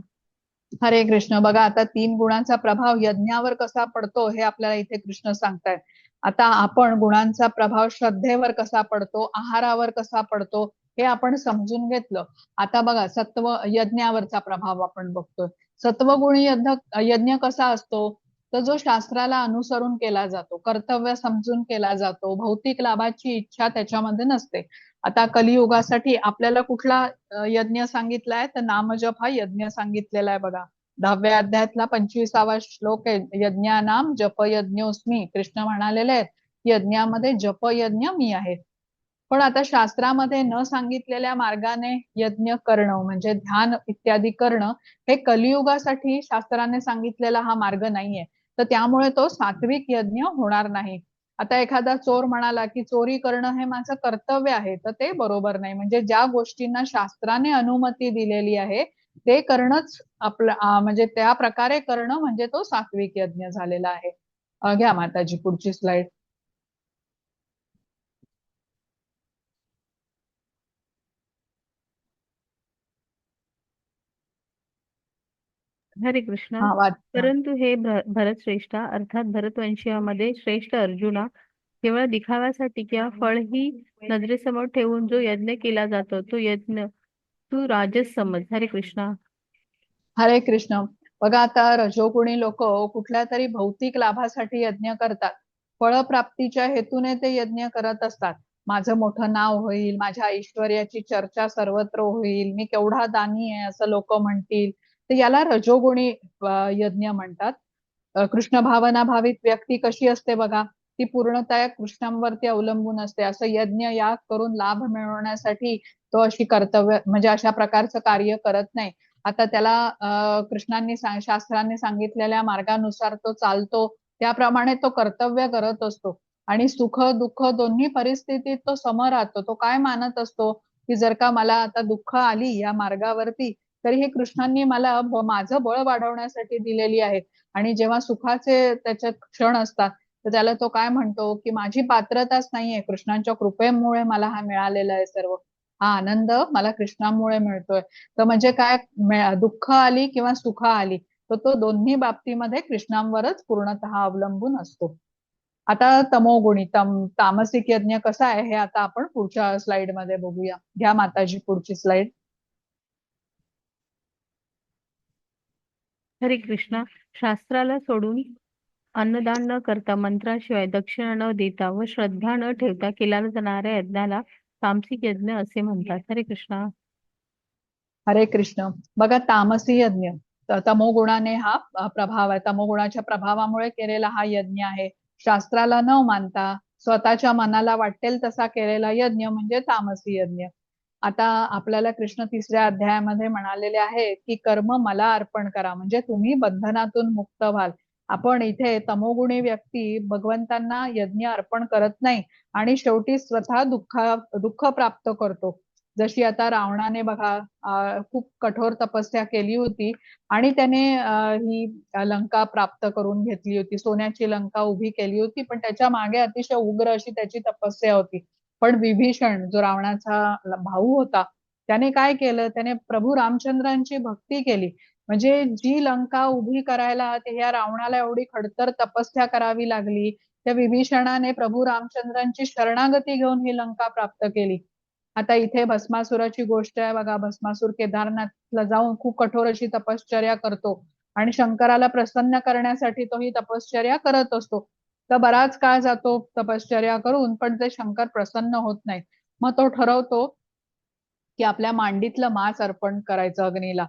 हरे कृष्ण. बघा आता 3 गुणांचा प्रभाव यज्ञावर कसा पडतो हे आपल्याला इथे कृष्ण सांगतायत. आता आपण गुणांचा प्रभाव श्रद्धेवर कसा पडतो, आहारावर कसा पडतो हे आपण समजून घेतलं. आता बघा सत्व यज्ञावरचा प्रभाव आपण बघतोय. सत्वगुणी यज्ञ कसा असतो, तर जो शास्त्राला अनुसरून केला जातो, कर्तव्य समजून केला जातो, भौतिक लाभाची इच्छा त्याच्यामध्ये नसते. आता कलियुगासाठी आपल्याला कुठला यज्ञ सांगितलाय, तर नामजप हा यज्ञ सांगितलेला आहे बघा. 10व्या अध्यायातला 25वा श्लोक आहे, यज्ञानाम जप यज्ञोस्मी. कृष्ण म्हणालेले आहेत यज्ञामध्ये जप यज्ञ मी आहे. पण आता शास्त्रामध्ये न सांगितलेल्या मार्गाने यज्ञ करणं म्हणजे ध्यान इत्यादी करणं हे कलियुगासाठी शास्त्राने सांगितलेला हा मार्ग नाहीये. तर त्यामुळे तो सात्विक यज्ञ होणार नाही. आता एखादा चोर म्हणाला की चोरी करणं हे माझं कर्तव्य आहे, तर ते बरोबर नाही. म्हणजे ज्या गोष्टींना शास्त्राने अनुमती दिलेली आहे ते करणंच आपलं म्हणजे त्या प्रकारे करणं म्हणजे तो सात्विक यज्ञ झालेला आहे. घ्या माताजी पुढची स्लाइड. हरे कृष्ण. हा वाचा. परंतु हे भरतश्रेष्ठा अर्थात भरतवंशीयामध्ये श्रेष्ठ अर्जुना, केवळ दिखाव्यासाठी किंवा फळ ही नजरेसमोर ठेवून जो यज्ञ केला जातो तो यज्ञ तू राजस समज. हरे कृष्णा. हरे कृष्ण. बघा आता रजोगुणी लोक कुठल्या तरी भौतिक लाभासाठी यज्ञ करतात. फळप्राप्तीच्या हेतूने ते यज्ञ करत असतात. माझं मोठं नाव होईल, माझ्या ऐश्वर्याची चर्चा सर्वत्र होईल, मी केवढा दानी आहे असं लोक म्हणतील, तर याला रजोगुणी यज्ञ म्हणतात. कृष्ण भावना भावित व्यक्ती कशी असते बघा, ती पूर्णतः कृष्णांवरती अवलंबून असते. असं यज्ञ याग करून लाभ मिळवण्यासाठी तो अशी कर्तव्य म्हणजे अशा प्रकारचं कार्य करत नाही. आता त्याला कृष्णांनी शास्त्रांनी सांगितलेल्या मार्गानुसार तो चालतो, त्याप्रमाणे तो कर्तव्य करत असतो आणि सुख दुःख दोन्ही परिस्थितीत तो सम राहतो. तो काय मानत असतो की जर का मला आता दुःख आली या मार्गावरती, तरी हे कृष्णांनी मला माझं बळ वाढवण्यासाठी दिलेली आहेत. आणि जेव्हा सुखाचे त्याच्यात क्षण असतात तर त्याला तो काय म्हणतो की माझी पात्रताच नाहीये, कृष्णांच्या कृपेमुळे मला हा मिळालेला आहे सर्व. हा आनंद मला कृष्णामुळे मिळतोय. तर म्हणजे काय, दुःख आली किंवा सुख आली तर तो दोन्ही बाबतीमध्ये कृष्णांवरच पूर्णतः अवलंबून असतो. आता तमोगुणी तामसिक यज्ञ कसा आहे हे आता आपण पुढच्या स्लाइड मध्ये बघूया. घ्या माताजी पुढची स्लाइड. हरे कृष्णा. शास्त्राला सोडून अन्नदान न करता, मंत्राशिवाय दक्षिणा न देता व श्रद्धा न ठेवता केला जाणाऱ्या यज्ञाला तामसिक यज्ञ असे म्हणतात. हरे कृष्णा. हरे कृष्ण. बघा तामसी यज्ञ, तमोगुणाने हा प्रभाव आहे, तमोगुणाच्या प्रभावामुळे केलेला हा यज्ञ आहे. शास्त्राला न मानता स्वतःच्या मनाला वाटेल तसा केलेला यज्ञ म्हणजे तामसी यज्ञ. आता आपल्याला कृष्ण 3ऱ्या अध्यायामध्ये म्हणालेले आहे की कर्म मला अर्पण करा, म्हणजे तुम्ही बंधनातून मुक्त व्हाल. आपण इथे तमोगुणी व्यक्ती भगवंतांना यज्ञ अर्पण करत नाही आणि शेवटी स्वतः दुःख प्राप्त करतो. जशी आता रावणाने बघा खूप कठोर तपस्या केली होती आणि त्याने ही लंका प्राप्त करून घेतली होती, सोन्याची लंका उभी केली होती, पण त्याच्या मागे अतिशय उग्र अशी त्याची तपस्या होती. पण विभीषण जो रावणाचा भाऊ होता त्याने काय केलं, त्याने प्रभू रामचंद्रांची भक्ती केली. म्हणजे जी लंका उभी करायला या रावणाला एवढी खडतर तपस्या करावी लागली, त्या विभीषणाने प्रभू रामचंद्रांची शरणागती घेऊन ही लंका प्राप्त केली. आता इथे भस्मासुराची गोष्ट आहे बघा. भस्मासूर केदारनाथला जाऊन खूप कठोर अशी तपश्चर्या करतो आणि शंकराला प्रसन्न करण्यासाठी तो ही तपश्चर्या करत असतो. तर बराच काळ जातो तपश्चर्या करून, पण ते शंकर प्रसन्न होत नाही. मग तो ठरवतो की आपल्या मांडीतलं मांस अर्पण करायचं अग्नीला.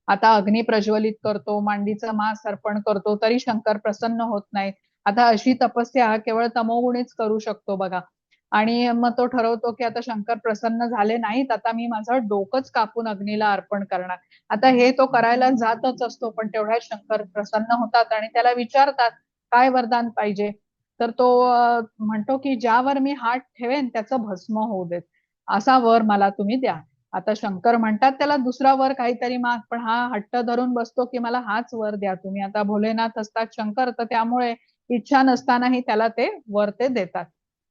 आता अग्नी प्रज्वलित करतो, मांडीचं मांस अर्पण करतो, तरी शंकर प्रसन्न होत नाही. आता अशी तपस्या केवळ तमोगुणीच करू शकतो बघा. आणि मग तो ठरवतो की आता शंकर प्रसन्न झाले नाहीत, आता मी माझं डोकंच कापून अग्नीला अर्पण करणार. आता हे तो करायला जातच असतो, पण तेवढ्यात शंकर प्रसन्न होतात आणि त्याला विचारतात काय वरदान पाहिजे. तर तो म्हणतो की ज्यावर मी हात ठेवेन त्याचं भस्म होऊ देत, असा वर मला तुम्ही द्या. आता शंकर म्हणतात त्याला दुसरा वर काहीतरी माग, पण हा हट्ट धरून बसतो की मला हाच वर द्या तुम्ही. आता भोलेनाथ असतात शंकर, तर त्यामुळे इच्छा नसतानाही त्याला ते वर ते देतात.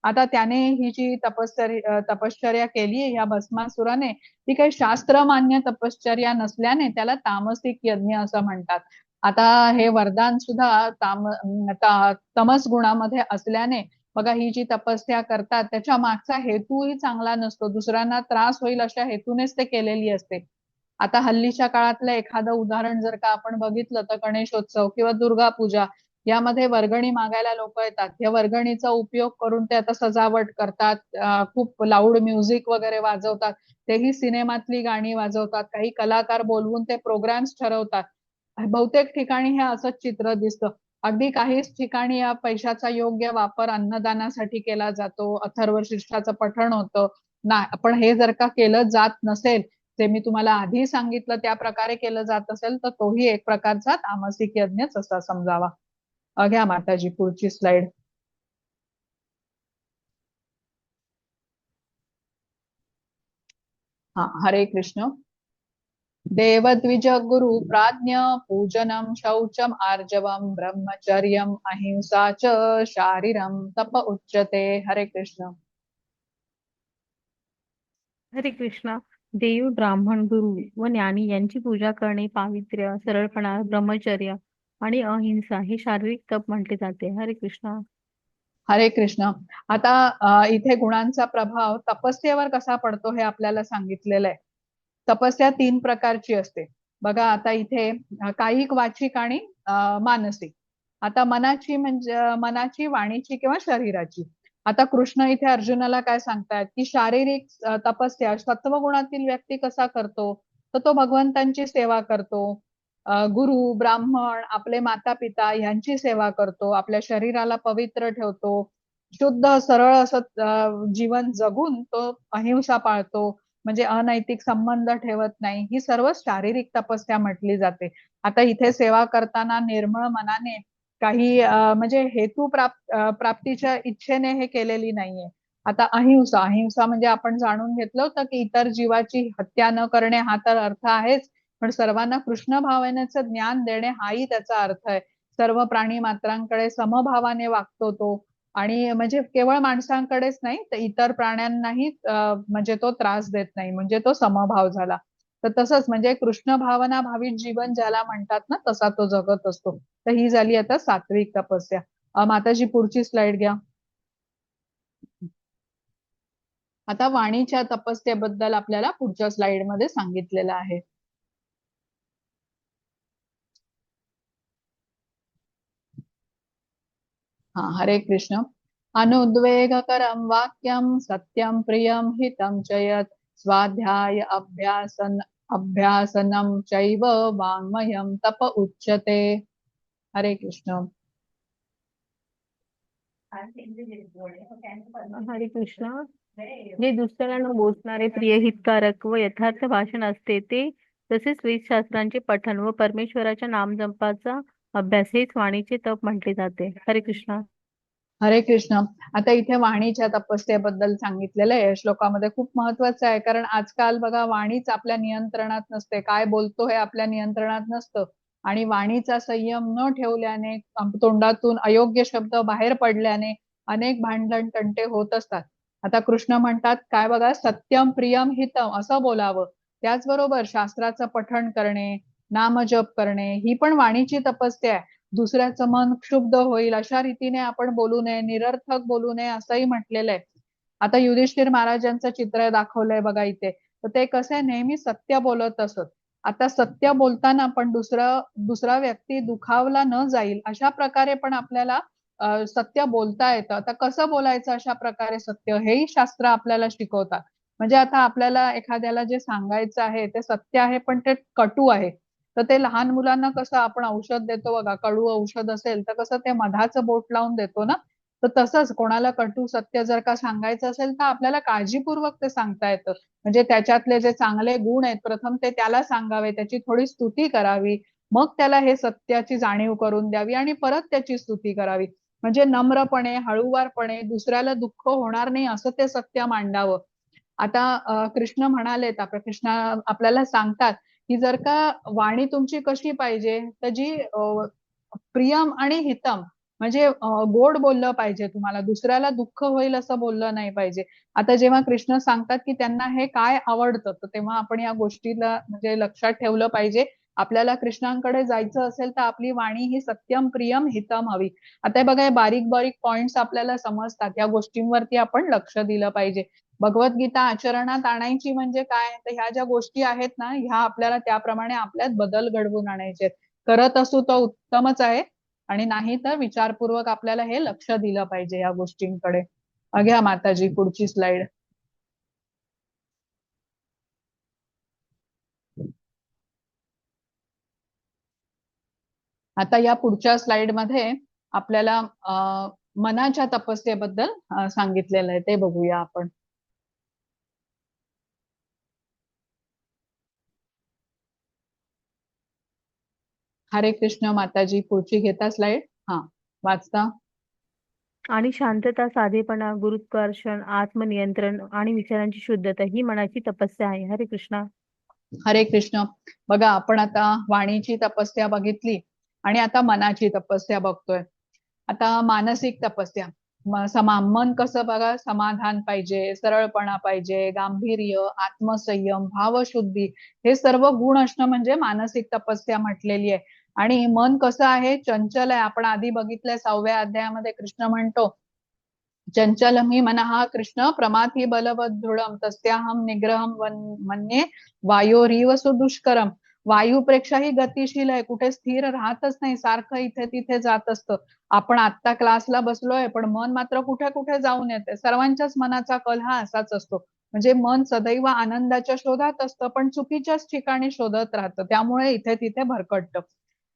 आता त्याने ही जी तपश्चर्या केली ह्या भस्मासुराने, ती काही शास्त्रमान्य तपश्चर्या नसल्याने त्याला तामसिक यज्ञ असं म्हणतात. आता हे वरदान सुद्धा तमस गुणामध्ये असल्याने बघा, ही जी तपस्या करतात त्याच्या मागचा हेतूही चांगला नसतो, दुसऱ्यांना त्रास होईल अशा हेतूनेच ते केलेली असते. आता हल्लीच्या काळातलं एखादं उदाहरण जर का आपण बघितलं तर गणेशोत्सव किंवा दुर्गा पूजा यामध्ये वर्गणी मागायला लोक येतात. या वर्गणीचा उपयोग करून ते आता सजावट करतात, खूप लाऊड म्युझिक वगैरे वाजवतात, तेही सिनेमातली गाणी वाजवतात, काही कलाकार बोलवून ते प्रोग्राम्स ठरवतात. बहुतेक ठिकाणी हे असंच चित्र दिसतं. अगदी काहीच ठिकाणी या पैशाचा योग्य वापर अन्नदानासाठी केला जातो, अथर्वशीर्षाचं पठण होतं ना. पण हे जर का केलं जात नसेल, जे मी तुम्हाला आधी सांगितलं त्या प्रकारे केलं जात असेल, तर तोही एक प्रकारचा तामसिक यज्ञच असा समजावा. घ्या माताजी पुढची स्लाइड. हा, हरे कृष्ण. देवद्विज गुरु प्राज्ञ पूजनम शौचम आर्जवम ब्रह्मचर्यम अहिंसा च शारीरम तप उच्यते. हरे कृष्ण. हरे कृष्णा. देव, ब्राह्मण, गुरु व ज्ञानी यांची पूजा करणे, पावित्र्य, सरळपणा, ब्रह्मचर्य आणि अहिंसा हे शारीरिक तप म्हटले जाते. हरे कृष्णा. हरे कृष्ण. आता इथे गुणांचा प्रभाव तपस्येवर कसा पडतो हे आपल्याला सांगितलेलं आहे. तपस्या 3 प्रकारची असते. बघा आता इथे कायिक, वाचिक आणि मानसिक. आता मनाची म्हणजे मनाची, वाणीची किंवा शरीराची. आता कृष्ण इथे अर्जुनाला काय सांगतायत की शारीरिक तपस्या सत्वगुणातील व्यक्ती कसा करतो, तर तो भगवंतांची सेवा करतो. गुरु, ब्राह्मण, आपले माता पिता यांची सेवा करतो, आपल्या शरीराला पवित्र ठेवतो, शुद्ध सरळ असं जीवन जगून तो अहिंसा पाळतो, म्हणजे अनैतिक संबंध ठेवत नाही. ही सर्व शारीरिक तपस्या म्हटली जाते. आता इथे सेवा करताना निर्मळ मनाने काही म्हणजे हेतू प्राप्तीच्या इच्छेने हे केलेली नाहीये. आता अहिंसा, अहिंसा म्हणजे आपण जाणून घेतलं होतं की इतर जीवाची हत्या न करणे हा तर अर्थ आहेच, पण सर्वांना कृष्ण भावनेचं ज्ञान देणे हाही त्याचा अर्थ आहे. सर्व प्राणी मात्रांकडे समभावाने वागतो तो, आणि म्हणजे केवळ माणसांकडेच नाही तर इतर प्राण्यांनाही म्हणजे तो त्रास देत नाही, म्हणजे तो समभाव झाला. तर तसंच म्हणजे कृष्ण भावना भावित जीवन ज्याला म्हणतात ना, तसा तो जगत असतो. तर ही झाली आता सात्विक तपस्या. माताजी पुढची स्लाइड घ्या. आता वाणीच्या तपस्येबद्दल आपल्याला पुढच्या स्लाइड मध्ये सांगितलेलं आहे. हा, हरे कृष्ण. अनुद्वेगकरं वाक्यं सत्यं प्रियं हितं च यत् स्वाध्याय अभ्यासनं चैव वाङ्मयं तप उच्यते. हरे कृष्ण. हरे कृष्णा. जे दुसऱ्यांना बोचणारे, प्रिय, हितकारक व यथार्थ भाषण असते ते, तसेच वेदशास्त्रांचे पठण व परमेश्वराच्या नामजपाचा अभ्यास हेच वाणीचे तप म्हटले जाते. हरे कृष्णा. हरे कृष्ण. आता इथे वाणीच्या तपस्येबद्दल सांगितलेलं आहे, श्लोकामध्ये खूप महत्वाचं आहे. कारण आजकाल बघा वाणीच आपल्या नियंत्रणात नसते, काय बोलतो हे आपल्या नियंत्रणात नसतं, आणि वाणीचा संयम न ठेवल्याने तोंडातून अयोग्य शब्द बाहेर पडल्याने अनेक भांडण तंटे होत असतात. आता कृष्ण म्हणतात काय बघा, सत्यम प्रियम हितम असं बोलावं. त्याचबरोबर शास्त्राचं पठण करणे, नामजप करणे ही पण वाणीची तपस्या आहे. दुसऱ्याचं मन क्षुब्ध होईल अशा रीतीने आपण बोलू नये, निरर्थक बोलू नये असंही म्हटलेलं आहे. आता युधिष्ठिर महाराजांचं चित्र दाखवलंय बघा इथे. तर ते कसं नेहमी सत्य बोलत असत. आता सत्य बोलताना पण दुसरा व्यक्ती दुखावला न जाईल अशा प्रकारे पण आपल्याला सत्य बोलता येतं. आता कसं बोलायचं अशा प्रकारे सत्य, हेही शास्त्र आपल्याला शिकवतात. म्हणजे आता आपल्याला एखाद्याला जे सांगायचं आहे ते सत्य आहे पण ते कटू आहे, तर ते लहान मुलांना कसं आपण औषध देतो बघा, कडू औषध असेल तर कसं ते मधाचं बोट लावून देतो ना, तर तसंच कोणाला कटू सत्य जर का सांगायचं असेल तर आपल्याला काळजीपूर्वक ते सांगता येतं. म्हणजे त्याच्यातले जे चांगले गुण आहेत प्रथम ते त्याला सांगावे, त्याची थोडी स्तुती करावी, मग त्याला हे सत्याची जाणीव करून द्यावी आणि परत त्याची स्तुती करावी. म्हणजे नम्रपणे, हळूवारपणे, दुसऱ्याला दुःख होणार नाही असं ते सत्य मांडावं. आता कृष्ण म्हणालेत, आपल्या कृष्ण आपल्याला सांगतात की जर का वाणी तुमची कशी पाहिजे, तर जी प्रियम आणि हितम, म्हणजे गोड बोललं पाहिजे, तुम्हाला दुसऱ्याला दुःख होईल असं बोललं नाही पाहिजे. आता जेव्हा कृष्ण सांगतात की त्यांना हे काय आवडतं, तर तेव्हा आपण या गोष्टीला म्हणजे लक्षात ठेवलं पाहिजे. आपल्याला कृष्णांकडे जायचं असेल तर आपली वाणी ही सत्यम प्रियम हितम हवी. आता हे बघा, हे बारीक बारीक पॉइंट्स आपल्याला समजतात, या गोष्टींवरती आपण लक्ष दिलं पाहिजे. भगवद्गीता आचरणात आणायची म्हणजे काय, तर ह्या ज्या गोष्टी आहेत ना, ह्या आपल्याला त्याप्रमाणे आपल्यात बदल घडवून आणायचे. करत असू तर उत्तमच आहे, आणि नाही तर विचारपूर्वक आपल्याला हे लक्ष दिलं पाहिजे या गोष्टींकडे. घ्या माताजी पुढची स्लाइड. आता या पुढच्या स्लाइडमध्ये आपल्याला मनाच्या तपस्येबद्दल सांगितलेलं आहे, ते बघूया आपण. हरे कृष्ण माताजी, पुढची घेता स्लाइड. हा, वाचता. आणि शांतता, साधेपणा, गुरुत्वाकर्षण, आत्मनियंत्रण आणि विचारांची शुद्धता ही मनाची तपस्या आहे. हरे कृष्णा. हरे कृष्ण. बघा, आपण आता वाणीची तपस्या बघितली आणि आता मनाची तपस्या बघतोय. आता मानसिक तपस्या, मन कसं बघा, समाधान पाहिजे, सरळपणा पाहिजे, गांभीर्य, आत्मसंयम, भावशुद्धी, हे सर्व गुण असणं म्हणजे मानसिक तपस्या म्हटलेली आहे. आणि मन कसं आहे, चंचल आहे. आपण आधी बघितलंय 6व्या अध्यायामध्ये कृष्ण म्हणतो, चंचलम हि मनः कृष्ण प्रमाथी बलवद दृढम तस्याहम निग्रहम मन्ये वायोरीव सुदुष्करम. वायूपेक्षाही गतिशील आहे, कुठे स्थिर राहतच नाही, सारखं इथे तिथे जात असतं. आपण आता क्लासला बसलोय, पण मन मात्र कुठे कुठे जाऊन येते. सर्वांच्याच मनाचा कल हा असाच असतो. म्हणजे मन सदैव आनंदाच्या शोधात असतं, पण चुकीच्याच ठिकाणी शोधत राहतं, त्यामुळे इथे तिथे भरकटतं.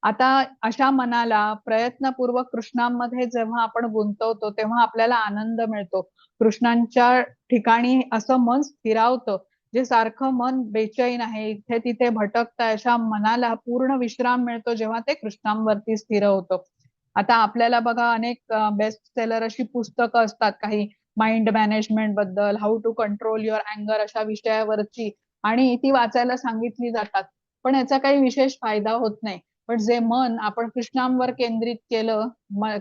आता अशा मनाला प्रयत्नपूर्वक कृष्णांमध्ये जेव्हा आपण गुंतवतो तेव्हा आपल्याला आनंद मिळतो. कृष्णांच्या ठिकाणी असं मन स्थिरावतं. जे सारखं मन बेचैन आहे, इथे तिथे भटकतं, अशा मनाला पूर्ण विश्राम मिळतो जेव्हा ते कृष्णांवरती स्थिर होतं. आता आपल्याला बघा, अनेक बेस्ट सेलर अशी पुस्तकं असतात, काही माइंड मॅनेजमेंट बद्दल, हाऊ टू कंट्रोल युअर अँगर अशा विषयावरची, आणि ती वाचायला सांगितली जातात. पण याचा काही विशेष फायदा होत नाही. पण जे मन आपण कृष्णांवर केंद्रित केलं,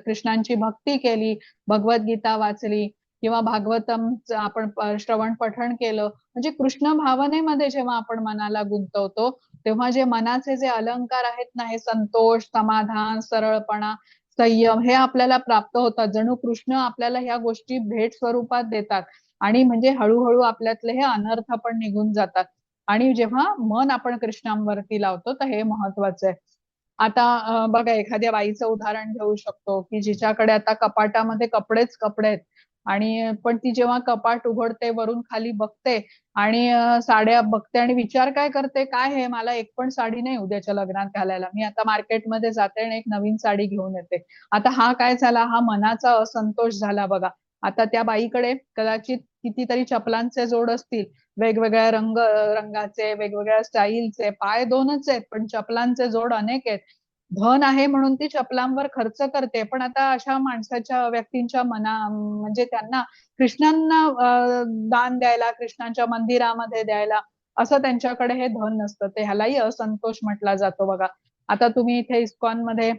कृष्णांची भक्ती केली, भगवद्गीता वाचली किंवा भागवतम आपण श्रवण पठण केलं, म्हणजे कृष्ण भावनेमध्ये जेव्हा आपण मनाला गुंतवतो तेव्हा जे मनाचे जे अलंकार आहेत ना, हे संतोष, समाधान, सरळपणा, संयम, हे आपल्याला प्राप्त होतात. जणू कृष्ण आपल्याला ह्या गोष्टी भेट स्वरूपात देतात आणि म्हणजे हळूहळू आपल्यातले हे अनर्थ पण निघून जातात. आणि जेव्हा मन आपण कृष्णांवरती लावतो तर हे महत्वाचं आहे. आता बघा, एखाद्या बाईचं उदाहरण घेऊ शकतो की जिच्याकडे आता कपाटामध्ये कपडेच कपडे आहेत, आणि पण ती जेव्हा कपाट उघडते, वरून खाली बघते आणि साड्या बघते आणि विचार काय करते, काय हे, मला एक पण साडी नाही उद्याच्या लग्नात घालायला, मी आता मार्केटमध्ये जाते आणि एक नवीन साडी घेऊन येते. आता हा काय झाला, हा मनाचा असंतोष झाला बघा. आता त्या बाईकडे कदाचित कितीतरी चपलांचे जोड असतील, वेगवेगळ्या रंगाचे, वेगवेगळ्या स्टाईलचे, पाय दोनच आहेत पण चपलांचे जोड अनेक आहेत. धन आहे म्हणून ती चपलांवर खर्च करते, पण आता अशा माणसाच्या, व्यक्तींच्या म्हणजे त्यांना कृष्णांना दान द्यायला, कृष्णांच्या मंदिरामध्ये द्यायला, असं त्यांच्याकडे हे धन नसतं. ते ह्यालाही असंतोष म्हटला जातो बघा. आता तुम्ही इथे इस्कॉन मध्ये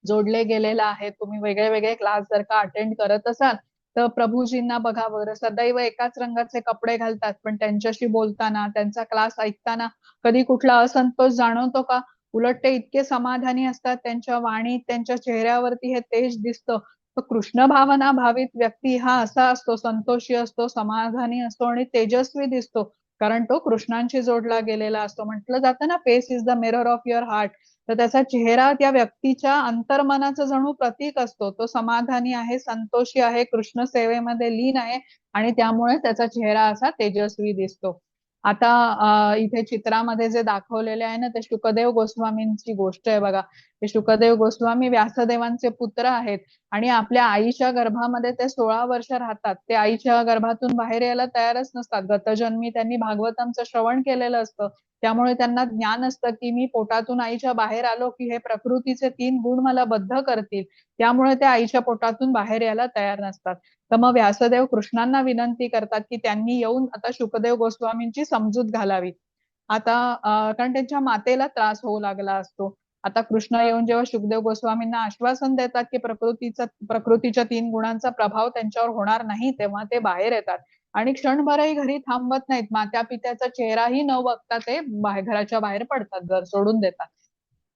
जोडले गेलेला आहे, तुम्ही वेगळे वेगळे क्लास जर का अटेंड करत असाल तर प्रभूजींना बघा बरं, सदैव एकाच रंगाचे कपडे घालतात, पण त्यांच्याशी बोलताना, त्यांचा क्लास ऐकताना कधी कुठला असंतोष जाणवतो का? उलट ते इतके समाधानी असतात, त्यांच्या वाणीत, त्यांच्या चेहऱ्यावरती हे तेज दिसतं. तर कृष्ण भावना भावित व्यक्ती हा असा असतो, संतोषी असतो, समाधानी असतो आणि तेजस्वी दिसतो, कारण तो कृष्णांशी जोडला गेलेला असतो. म्हटलं जातं ना, face is the mirror of your heart. तर त्याचा चेहरा त्या व्यक्तीच्या अंतर्मनाचं जणू प्रतीक असतो. तो समाधानी आहे, संतोषी आहे, कृष्ण सेवेमध्ये लीन आहे आणि त्यामुळे त्याचा चेहरा असा तेजस्वी दिसतो. आता इथे चित्रामध्ये जे दाखवलेले आहे ना, ते शुकदेव गोस्वामींची गोष्ट आहे बघा. ते शुकदेव गोस्वामी व्यासदेवांचे पुत्र आहेत आणि आपल्या आईच्या गर्भामध्ये ते 16 वर्ष राहतात. ते आईच्या गर्भातून बाहेर यायला तयारच नसतात. गतजन्मी त्यांनी भागवतांचं श्रवण केलेलं असतं, त्यामुळे त्यांना ज्ञान असतं की मी पोटातून आईच्या बाहेर आलो की हे प्रकृतीचे 3 गुण मला बद्ध करतील, त्यामुळे ते आईच्या पोटातून बाहेर यायला तयार नसतात. तर मग व्यासदेव कृष्णांना विनंती करतात की त्यांनी येऊन आता शुकदेव गोस्वामींची समजूत घालावी. आता कारण त्यांच्या मातेला त्रास होऊ लागला असतो. आता कृष्ण येऊन जेव्हा शुकदेव गोस्वामींना आश्वासन देतात की प्रकृतीच्या 3 गुणांचा प्रभाव त्यांच्यावर होणार नाही, तेव्हा ते बाहेर येतात आणि क्षणभरही घरी थांबत नाहीत. मात्या पित्याचा चेहराही न बघता ते घराच्या बाहेर पडतात, घर सोडून देतात.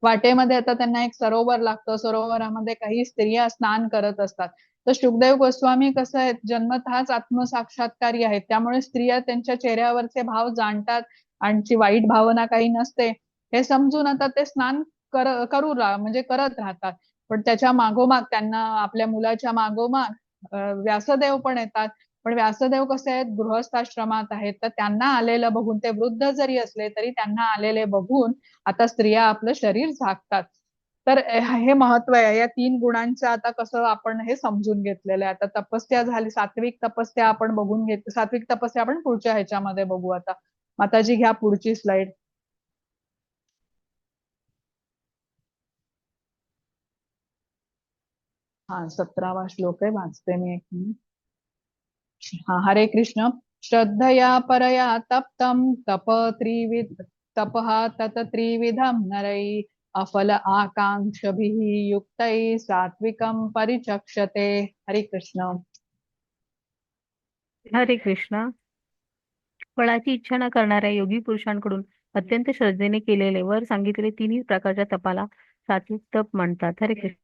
वाटेमध्ये आता त्यांना एक सरोवर लागतं, सरोवरामध्ये काही स्त्रिया स्नान करत असतात. तर शुकदेव गोस्वामी कसं आहेत, जन्मतःच आत्मसाक्षात्कारी आहेत, त्यामुळे स्त्रिया त्यांच्या चेहऱ्यावरचे भाव जाणतात आणि वाईट भावना काही नसते हे समजून आता ते स्नान म्हणजे करत राहतात. पण त्याच्या मागोमाग त्यांना, आपल्या मुलाच्या मागोमाग व्यासदेव पण येतात. पण व्यासदेव कसे आहेत, गृहस्थाश्रमात आहेत, तर त्यांना आलेलं बघून, ते वृद्ध जरी असले तरी त्यांना आलेले बघून आता स्त्रिया आपलं शरीर झाकतात. तर हे महत्व आहे या 3 गुणांचं. आता कसं आपण हे समजून घेतलेलं आहे. आता तपस्या झाली, सात्विक तपस्या आपण बघून घेत, सात्विक तपस्या आपण पुढच्या ह्याच्यामध्ये बघू. आता माताजी घ्या पुढची स्लाइड. हा 17वा श्लोक आहे, वाचते मी एक मिनिट. हा, हरे कृष्ण. श्रद्धया परया तप्तं तपः तत त्रिविधं नरै अफल आकांक्षभिः युक्तैः सात्विकं परिचक्षते. हरे कृष्ण. हरे कृष्णा. फळाची इच्छा न करणाऱ्या योगी पुरुषांकडून अत्यंत श्रद्धेने केलेले वर सांगितलेले तिन्ही प्रकारच्या तपाला सात्विक तप म्हणतात. हरे कृष्ण.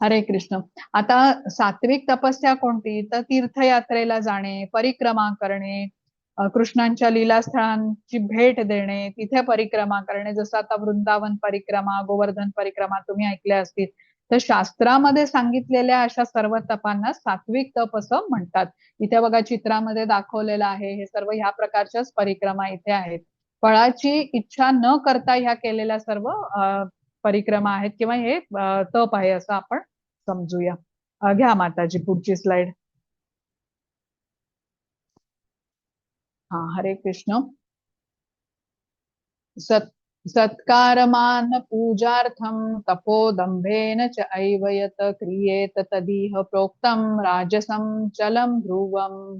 हरे कृष्ण. आता सात्विक तपस्या कोणती? तर तीर्थयात्रेला जाणे, परिक्रमा करणे, कृष्णांच्या लीलास्थळांची भेट देणे, तिथे परिक्रमा करणे. जसं आता वृंदावन परिक्रमा, गोवर्धन परिक्रमा तुम्ही ऐकल्या असतील. तर शास्त्रामध्ये सांगितलेल्या अशा सर्व तपांना सात्विक तप असं म्हणतात. इथे बघा चित्रामध्ये दाखवलेलं आहे, हे सर्व ह्या प्रकारच्याच परिक्रमा इथे आहेत. फळाची इच्छा न करता ह्या केलेल्या सर्व परिक्रमा आहेत किंवा हे तप आहे असं आपण समजूया. घ्या माताजी पुढची स्लाइड. हा, हरे कृष्ण. सत्कारमान पूजार्थं तपोदम्भेन च ऐव यत् क्रियेत तदिह प्रोक्तं राजसं चलं ध्रुवम्.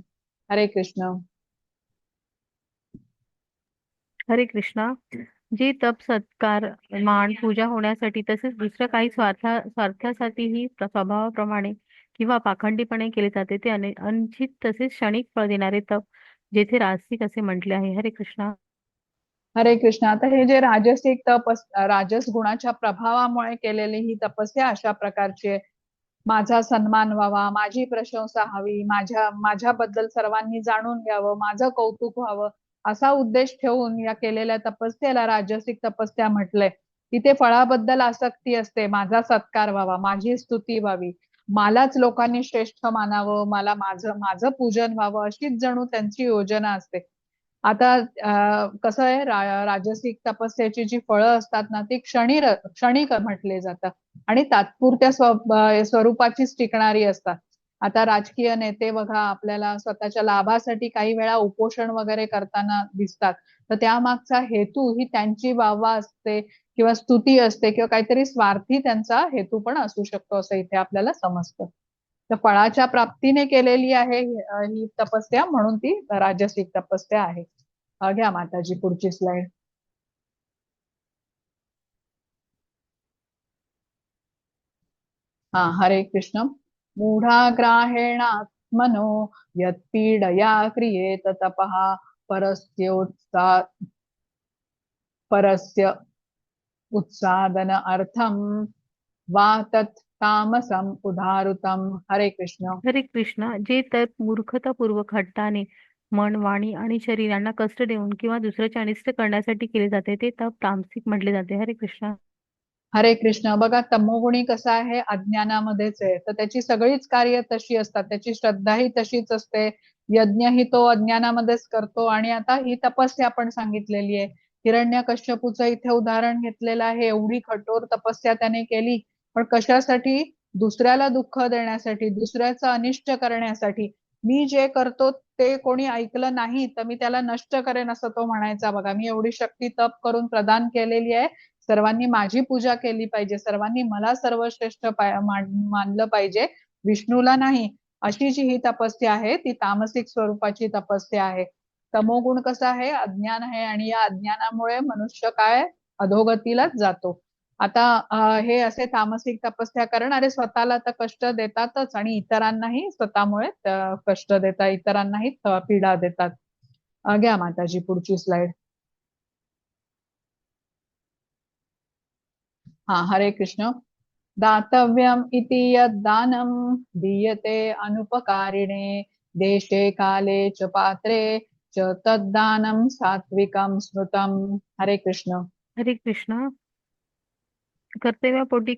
हरे कृष्ण. हरे कृष्णा. जे तप सत्कार मान पूजा होण्यासाठी तसेच दुसऱ्या काही स्वार्थासाठीही स्वभावाप्रमाणे किंवा पाखंडीपणे केले जाते ते अनुचित तसेच क्षणिक फळ देणारे तप जेथे राजसिक असे म्हटले आहे. हरे कृष्णा. हरे कृष्ण. आता हे जे राजसिक तप राजस गुणाच्या प्रभावामुळे केलेली ही तपस्या अशा प्रकारची आहे. माझा सन्मान व्हावा, माझी प्रशंसा हवी, माझ्याबद्दल सर्वांनी जाणून घ्यावं, माझं कौतुक व्हावं, असा उद्देश ठेवून या केलेल्या तपस्येला राजसिक तपस्या म्हटलंय. तिथे फळाबद्दल आसक्ती असते, माझा सत्कार व्हावा, माझी स्तुती व्हावी, मलाच लोकांनी श्रेष्ठ मानावं, मला माझं माझं पूजन व्हावं, अशीच जणू त्यांची योजना असते. आता कसं आहे, राजसिक तपस्येची जी फळं असतात ना ती क्षणिक म्हटले जातात आणि तात्पुरत्या स्वरूपाचीच टिकणारी असतात. आता राजकीय नेते बघा आपल्याला स्वतःच्या लाभासाठी काही वेळा उपोषण वगैरे करताना दिसतात. तर त्यामागचा हेतू ही त्यांची वाहवा असते किंवा स्तुती असते किंवा काहीतरी स्वार्थी त्यांचा हेतू पण असू शकतो असं इथे आपल्याला समजतं. तर फळाच्या प्राप्तीने केलेली आहे ही तपस्या, म्हणून ती राजसिक तपस्या आहे. घ्या माताजी पुढची स्लाइड. हा, हरे कृष्ण. मूढाग्राहेणात्मनो यत्पीडया क्रियेत तपः परस्य उत्सादन अर्थम वा तत् तामसम उदारुतम. हरे कृष्ण. हरे कृष्णा. जे तप मूर्खतापूर्वक हट्टाने मन वाणी आणि शरीरांना कष्ट देऊन किंवा दुसऱ्याचे अनिष्ट करण्यासाठी केले जाते ते तप तामसिक म्हटले जाते. हरे कृष्णा. हरे कृष्ण. बघा तमोगुणी कसा आहे, अज्ञानामध्येच आहे, तर त्याची सगळीच कार्य तशी असतात, त्याची श्रद्धाही तशीच असते, यज्ञही तो अज्ञानामध्येच करतो. आणि आता ही तपस्या आपण सांगितलेली आहे. हिरण्यकश्यपूचं इथे उदाहरण घेतलेलं आहे. एवढी कठोर तपस्या त्याने केली, पण कशासाठी? दुसऱ्याला दुःख देण्यासाठी, दुसऱ्याचं अनिष्ट करण्यासाठी. मी जे करतो ते कोणी ऐकलं नाही तर मी त्याला नष्ट करेन असं तो म्हणायचा. बघा, मी एवढी शक्ती तप करून प्रदान केलेली आहे, सर्वांनी माझी पूजा केली पाहिजे, सर्वांनी मला सर्वश्रेष्ठ मानलं पाहिजे, विष्णूला नाही, अशी जी ही तपस्या आहे ती तामसिक स्वरूपाची तपस्या आहे. तमोगुण कसा आहे, अज्ञान आहे, आणि या अज्ञानामुळे मनुष्य काय अधोगतीलाच जातो. आता हे असे तामसिक तपस्या करणारे स्वतःला तर कष्ट देतातच आणि इतरांनाही स्वतःमुळे कष्ट देतात, इतरांनाही पीडा देतात. घ्या माताजी पुढची स्लाइड. हा, हरे कृष्ण. दातव्यम इति यद्दानं दीयते अनुपकारिणे देशे काले च पात्रे च तद्दानं सात्विकं स्मृतम. हरे कृष्ण. हरे कृष्णा. कर्तव्यापोटी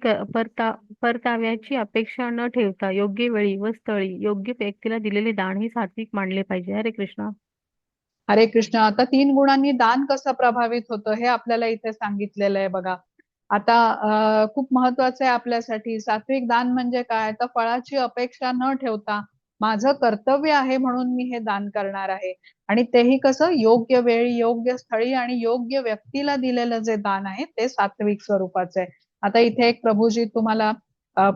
परताव्याची अपेक्षा न ठेवता योग्य वेळी व स्थळी योग्य व्यक्तीला दिलेले दान हे सात्विक मानले पाहिजे. हरे कृष्णा. हरे कृष्ण. आता 3 गुणांनी दान कसं प्रभावित होतं हे आपल्याला इथे सांगितलेलं आहे बघा. आता खूप महत्वाचं आहे आपल्यासाठी. सात्विक दान म्हणजे काय? तर फळाची अपेक्षा न ठेवता माझं कर्तव्य आहे म्हणून मी हे दान करणार आहे. आणि तेही कसं योग्य वेळी, योग्य स्थळी आणि योग्य व्यक्तीला दिलेलं जे दान आहे ते सात्विक स्वरूपाचं आहे. आता इथे एक प्रभूजी तुम्हाला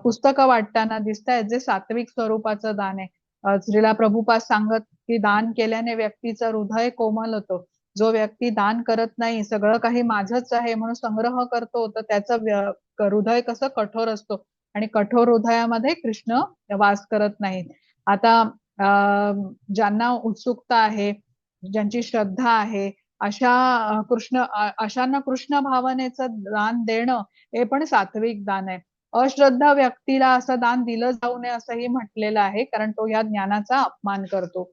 पुस्तकं वाटताना दिसत आहेत जे सात्विक स्वरूपाचं दान आहे. श्रीला प्रभुपाद सांगत की दान केल्याने व्यक्तीचं हृदय कोमल होतं. जो व्यक्ती दान करत नाही, सगळं काही माझंच आहे म्हणून संग्रह करतो, तर त्याचं हृदय कसं कठोर असतो आणि कठोर हृदयामध्ये कृष्ण वास करत नाहीत. आता ज्यांना उत्सुकता आहे, ज्यांची श्रद्धा आहे, अशांना कृष्ण भावनेचं दान देणं हे पण सात्विक दान आहे. अश्रद्धा व्यक्तीला असं दान दिलं जाऊ नये असंही म्हटलेलं आहे, कारण तो या ज्ञानाचा अपमान करतो.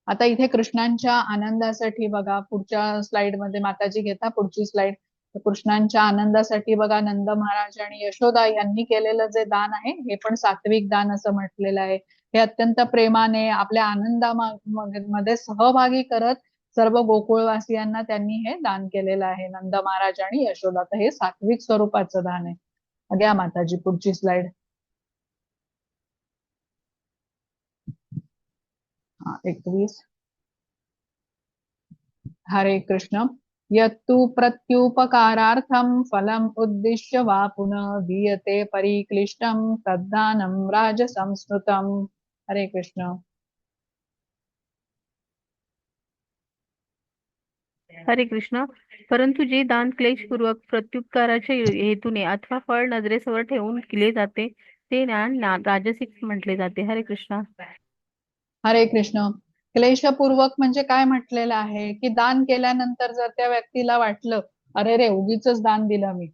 आता इथे कृष्णांच्या आनंदासाठी बघा, पुढच्या स्लाइड मध्ये माताजी घेता पुढची स्लाइड. कृष्णांच्या आनंदासाठी बघा, नंद महाराज आणि यशोदा यांनी केलेलं जे दान आहे हे पण सात्विक दान असं म्हटलेलं आहे. हे अत्यंत प्रेमाने आपल्या आनंदामध्ये सहभागी करत सर्व गोकुळवासियांना त्यांनी हे दान केलेलं आहे, नंद महाराज आणि यशोदा. तर हे सात्विक स्वरूपाचं दान आहे. घ्या माताजी पुढची स्लाइड. 21. हरे कृष्ण. यत्तु प्रत्युपकारार्थं फलम् उद्दिश्य वा पुनः दीयते परिक्लिष्टं तद्दानं राजसंस्कृतम्. हरे कृष्ण. हरे कृष्ण. परंतु जे दान क्लेशपूर्वक प्रत्युपकाराच्या हेतूने अथवा फळ नजरेसमोर ठेवून केले जाते ते दान राजसिक म्हटले जाते. हरे कृष्ण. हरे कृष्ण. क्लेशपूर्वक म्हणजे काय म्हटलेलं आहे की दान केल्यानंतर जर त्या व्यक्तीला वाटलं अरे रे उगीच दान दिलं मी,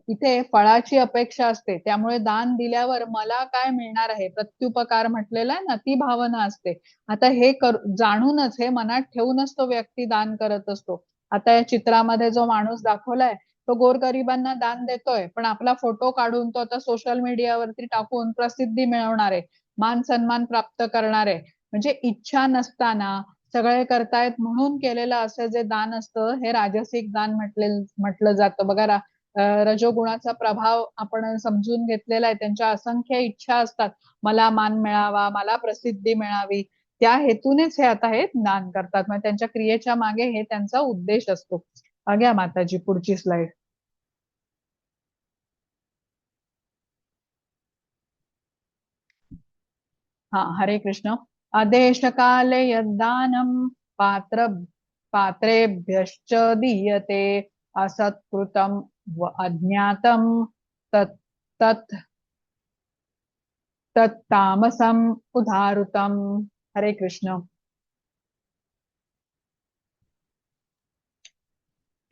इथे फळाची अपेक्षा असते, त्यामुळे दान दिल्यावर मला काय मिळणार आहे प्रत्युपकार म्हटलेला आहे ना, ती भावना असते. आता हे जाणूनच, हे मनात ठेवूनच तो व्यक्ती दान करत असतो. आता या चित्रामध्ये जो माणूस दाखवलाय तो गोरगरिबांना दान देतोय, पण आपला फोटो काढून तो आता सोशल मीडियावरती टाकून प्रसिद्धी मिळवणार आहे, मान सन्मान प्राप्त करणार आहे. म्हणजे इच्छा नसताना सगळे करतायत म्हणून केलेलं असं जे दान असतं हे राजसिक दान म्हटलं जातं. बघा, रजोगुणाचा प्रभाव आपण समजून घेतलेला आहे. त्यांच्या असंख्य इच्छा असतात, मला मान मिळावा, मला प्रसिद्धी मिळावी, त्या हेतूनेच हे आता हे दान करतात. म्हणजे त्यांच्या क्रियेच्या मागे हे त्यांचा उद्देश असतो. घ्या माताजी पुढची स्लाइड. हा, हरे कृष्ण. अदेश काले यद्दानं पात्र पात्रेभ्यश्च दीयते असत्कृतं व अज्ञातं तत् तत् तत्तामसम उदाहृतम. हरे कृष्ण.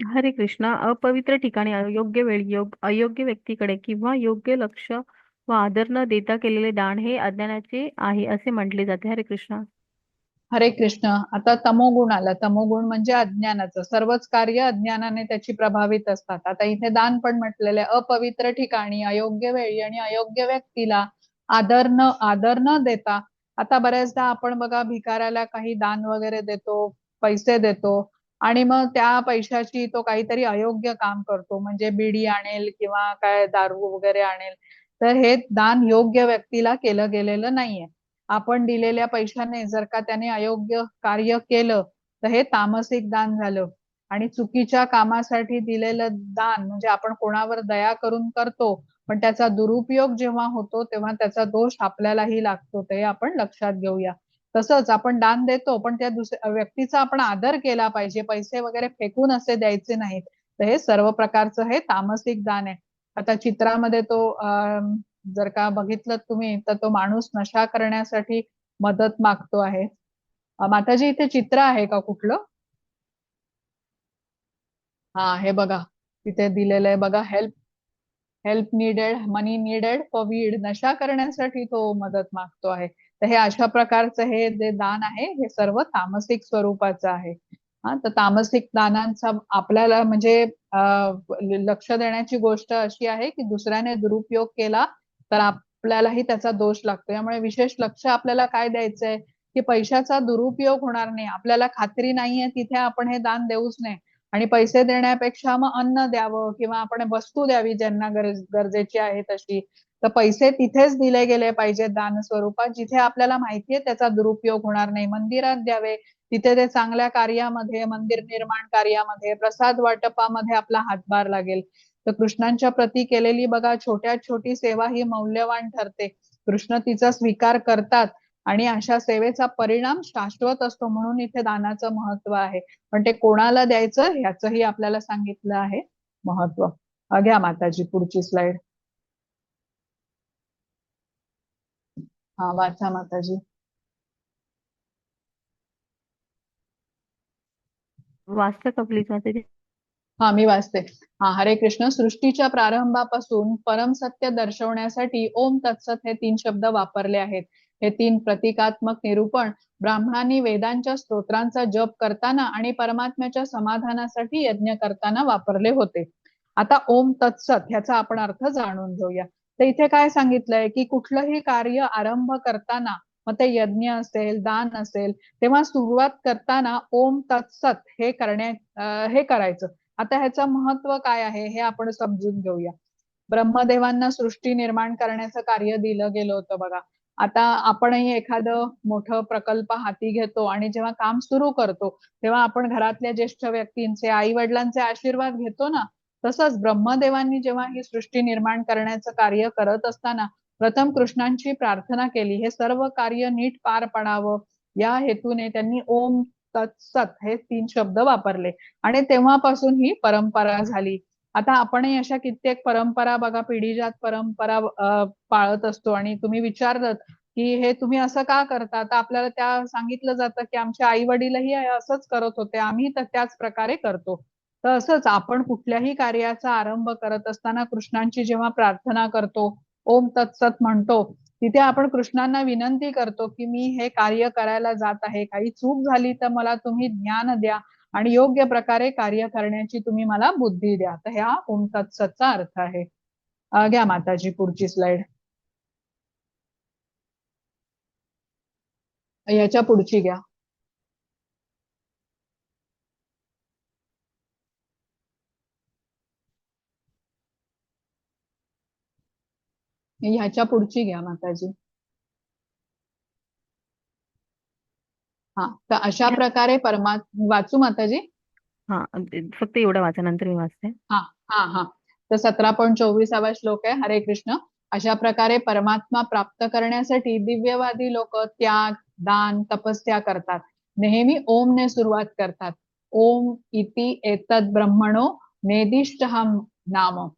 हरे कृष्ण. अपवित्र ठिकाणी अयोग्य वेळी अयोग्य व्यक्तीकडे किंवा योग्य लक्ष व आदर न देता केलेले दान हे अज्ञानाचे आहे असे म्हटले जाते. हरे कृष्ण. हरे कृष्ण. आता तमोगुण आला. तमोगुण म्हणजे अज्ञानाचं, सर्वच कार्य अज्ञानाने त्याची प्रभावित असतात. आता इथे दान पण म्हटलेलं आहे, अपवित्र ठिकाणी अयोग्य वेळी आणि अयोग्य व्यक्तीला आदर न देता. आता बऱ्याचदा आपण बघा भिकाऱ्याला काही दान वगैरे देतो, पैसे देतो, आणि मग त्या पैशाची तो काहीतरी अयोग्य काम करतो, म्हणजे बिडी आणेल किंवा काय दारू वगैरे आणेल. तर हे दान योग्य व्यक्तीला केलं गेलेलं नाहीये. आपण दिलेल्या पैशाने जर का त्याने अयोग्य कार्य केलं तर हे तामसिक दान झालं. आणि चुकीच्या कामासाठी दिलेलं दान म्हणजे आपण कोणावर दया करून करतो, पण त्याचा दुरुपयोग जेव्हा होतो तेव्हा त्याचा दोष आपल्यालाही लागतो, ते आपण लक्षात घेऊया. तसंच आपण दान देतो पण त्या दुसऱ्या व्यक्तीचा आपण आदर केला पाहिजे, पैसे वगैरे फेकून असे द्यायचे नाहीत. तर हे सर्व प्रकारचं हे तामसिक दान आहे. आता चित्रामध्ये तो जर का बघितलं तुम्ही तर तो माणूस नशा करण्यासाठी मदत मागतो आहे. माताजी इथे चित्र आहे का कुठलं? हा, हे बघा तिथे दिलेलं आहे बघा, help help needed, money needed for weed. नशा करण्यासाठी तो मदत मागतो आहे. तर हे अशा प्रकारचं हे जे दान आहे हे सर्व तामसिक स्वरूपाचं आहे. हा, तर तामसिक दानांचा आपल्याला म्हणजे लक्ष देण्याची गोष्ट अशी आहे की दुसऱ्याने दुरुपयोग केला तर आपल्यालाही त्याचा दोष लागतो. त्यामुळे विशेष लक्ष आपल्याला काय द्यायचंय की पैशाचा दुरुपयोग होणार नाही. आपल्याला खात्री नाहीये तिथे आपण हे दान देऊच नये, आणि पैसे देण्यापेक्षा मग अन्न द्यावं किंवा आपण वस्तू द्यावी ज्यांना गरजेची आहे तशी. तर पैसे तिथेच दिले गेले पाहिजेत दान स्वरूपात जिथे आपल्याला माहितीये त्याचा दुरुपयोग होणार नाही. मंदिरात द्यावे, तिथे ते चांगल्या कार्यामध्ये, मंदिर निर्माण कार्यामध्ये, प्रसाद वाटपामध्ये आपला हातभार लागेल. तर कृष्णांच्या प्रती केलेली बघा छोट्यात छोटी सेवा ही मौल्यवान ठरते. कृष्ण तिचा स्वीकार करतात आणि अशा सेवेचा परिणाम शाश्वत असतो. म्हणून इथे दानाचं महत्व आहे. पण ते कोणाला द्यायचं ह्याचंही आपल्याला सांगितलं आहे महत्व. घ्या माताजी पुढची स्लाइड. हा वाचा माताजी. वाचतं का प्लीज माताजी? हा मी वाचते. हा हरे कृष्ण. सृष्टीच्या प्रारंभापासून परम सत्य दर्शवण्यासाठी ओम तत्सत हे 3 शब्द वापरले आहेत. हे 3 प्रतिकात्मक निरूपण ब्राह्मणांनी वेदांच्या स्तोत्रांचा जप करताना आणि परमात्म्याच्या समाधानासाठी यज्ञ करताना वापरले होते. आता ओम तत्सत ह्याचा आपण अर्थ जाणून घेऊया. तर इथे काय सांगितलंय की कुठलंही कार्य आरंभ करताना, मग ते यज्ञ असेल, दान असेल, तेव्हा सुरुवात करताना ओम तत्सत हे करायचं. आता ह्याचं महत्व काय आहे हे आपण समजून घेऊया. ब्रह्मदेवांना सृष्टी निर्माण करण्याचं कार्य दिलं गेलं होतं बघा. आता आपणही एखादं मोठं प्रकल्प हाती घेतो आणि जेव्हा काम सुरू करतो तेव्हा आपण घरातल्या ज्येष्ठ व्यक्तींचे, आई वडिलांचे आशीर्वाद घेतो ना. तसंच ब्रह्मदेवांनी जेव्हा ही सृष्टी निर्माण करण्याचं कार्य करत असताना प्रथम कृष्णांची प्रार्थना केली. हे सर्व कार्य नीट पार पडावं या हेतूने त्यांनी ओम तत्सत हे 3 शब्द वापरले आणि तेव्हापासून ही परंपरा झाली. आता आपणही अशा कित्येक परंपरा बघा, पिढीजात परंपरा पाळत असतो आणि तुम्ही विचारलं की हे तुम्ही असं का करता, तर आपल्याला त्या सांगितलं जातं की आमचे आई वडीलही असंच करत होते, आम्ही तर त्याच प्रकारे करतो. तर असंच आपण कुठल्याही कार्याचा आरंभ करत असताना कृष्णांची जेव्हा प्रार्थना करतो, ओम तत्सत म्हणतो, तिथे आपण कृष्णांना विनंती करतो की मी हे कार्य करायला जात आहे, काही चूक झाली तर मला तुम्ही ज्ञान द्या आणि योग्य प्रकारे कार्य करण्याची तुम्ही मला बुद्धी द्या. तर ह्या ओम तत्सतचा अर्थ आहे. घ्या माताजी पुढची स्लाइड. ह्याच्या पुढची घ्या. ह्याच्या पुढची घ्या माताजी. हा, तर अशा प्रकारे वाचू माताजी. हा फक्त एवढं वाचा, नंतर मी वाचते. हा हा हा. तर 17.24 श्लोक आहे. हरे कृष्ण. अशा प्रकारे परमात्मा प्राप्त करण्यासाठी दिव्यवादी लोक त्याग, दान, तपस्या करतात. नेहमी ओमने सुरुवात करतात. ओम इति एतद ब्रह्मणो नेदिष्टहम नाम.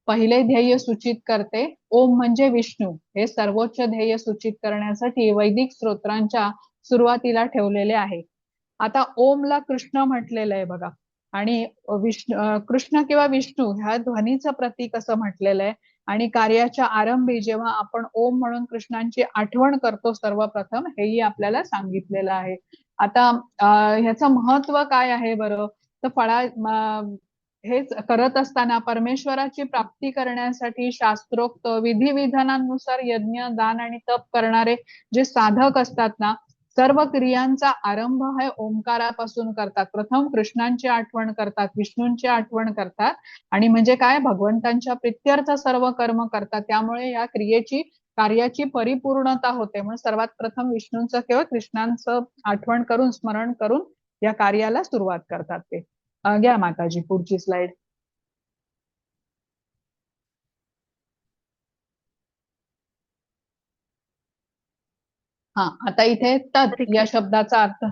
पहिले ध्येय सूचित करते. ओम म्हणजे विष्णू हे सर्वोच्च ध्येय सूचित करण्यासाठी वैदिक स्तोत्रांच्या सुरुवातीला ठेवलेले आहे. आता ओमला कृष्ण म्हटलेलं आहे बघा आणि कृष्ण किंवा विष्णू ह्या ध्वनीचं प्रतीक असं म्हटलेलं आहे. आणि कार्याच्या आरंभी जेव्हा आपण ओम म्हणून कृष्णांची आठवण करतो सर्वप्रथम, हेही आपल्याला सांगितलेलं आहे. आता ह्याचं महत्व काय आहे बरं, तर हेच करत असताना परमेश्वराची प्राप्ती करण्यासाठी शास्त्रोक्त विधिविधानांनुसार यज्ञ, दान आणि तप करणारे जे साधक असतात ना, सर्व क्रियांचा आरंभ हे ओंकारापासून करतात. प्रथम कृष्णांची आठवण करतात, विष्णूंची आठवण करतात आणि म्हणजे काय, भगवंतांच्या प्रित्यर्थ सर्व कर्म करतात. त्यामुळे या कार्याची परिपूर्णता होते. म्हणून सर्वात प्रथम विष्णूंचं किंवा कृष्णांचं आठवण करून, स्मरण करून या कार्याला सुरुवात करतात ते. घ्या माताजी पुढची स्लाइड. हा, आता इथे तत् या शब्दाचा अर्थ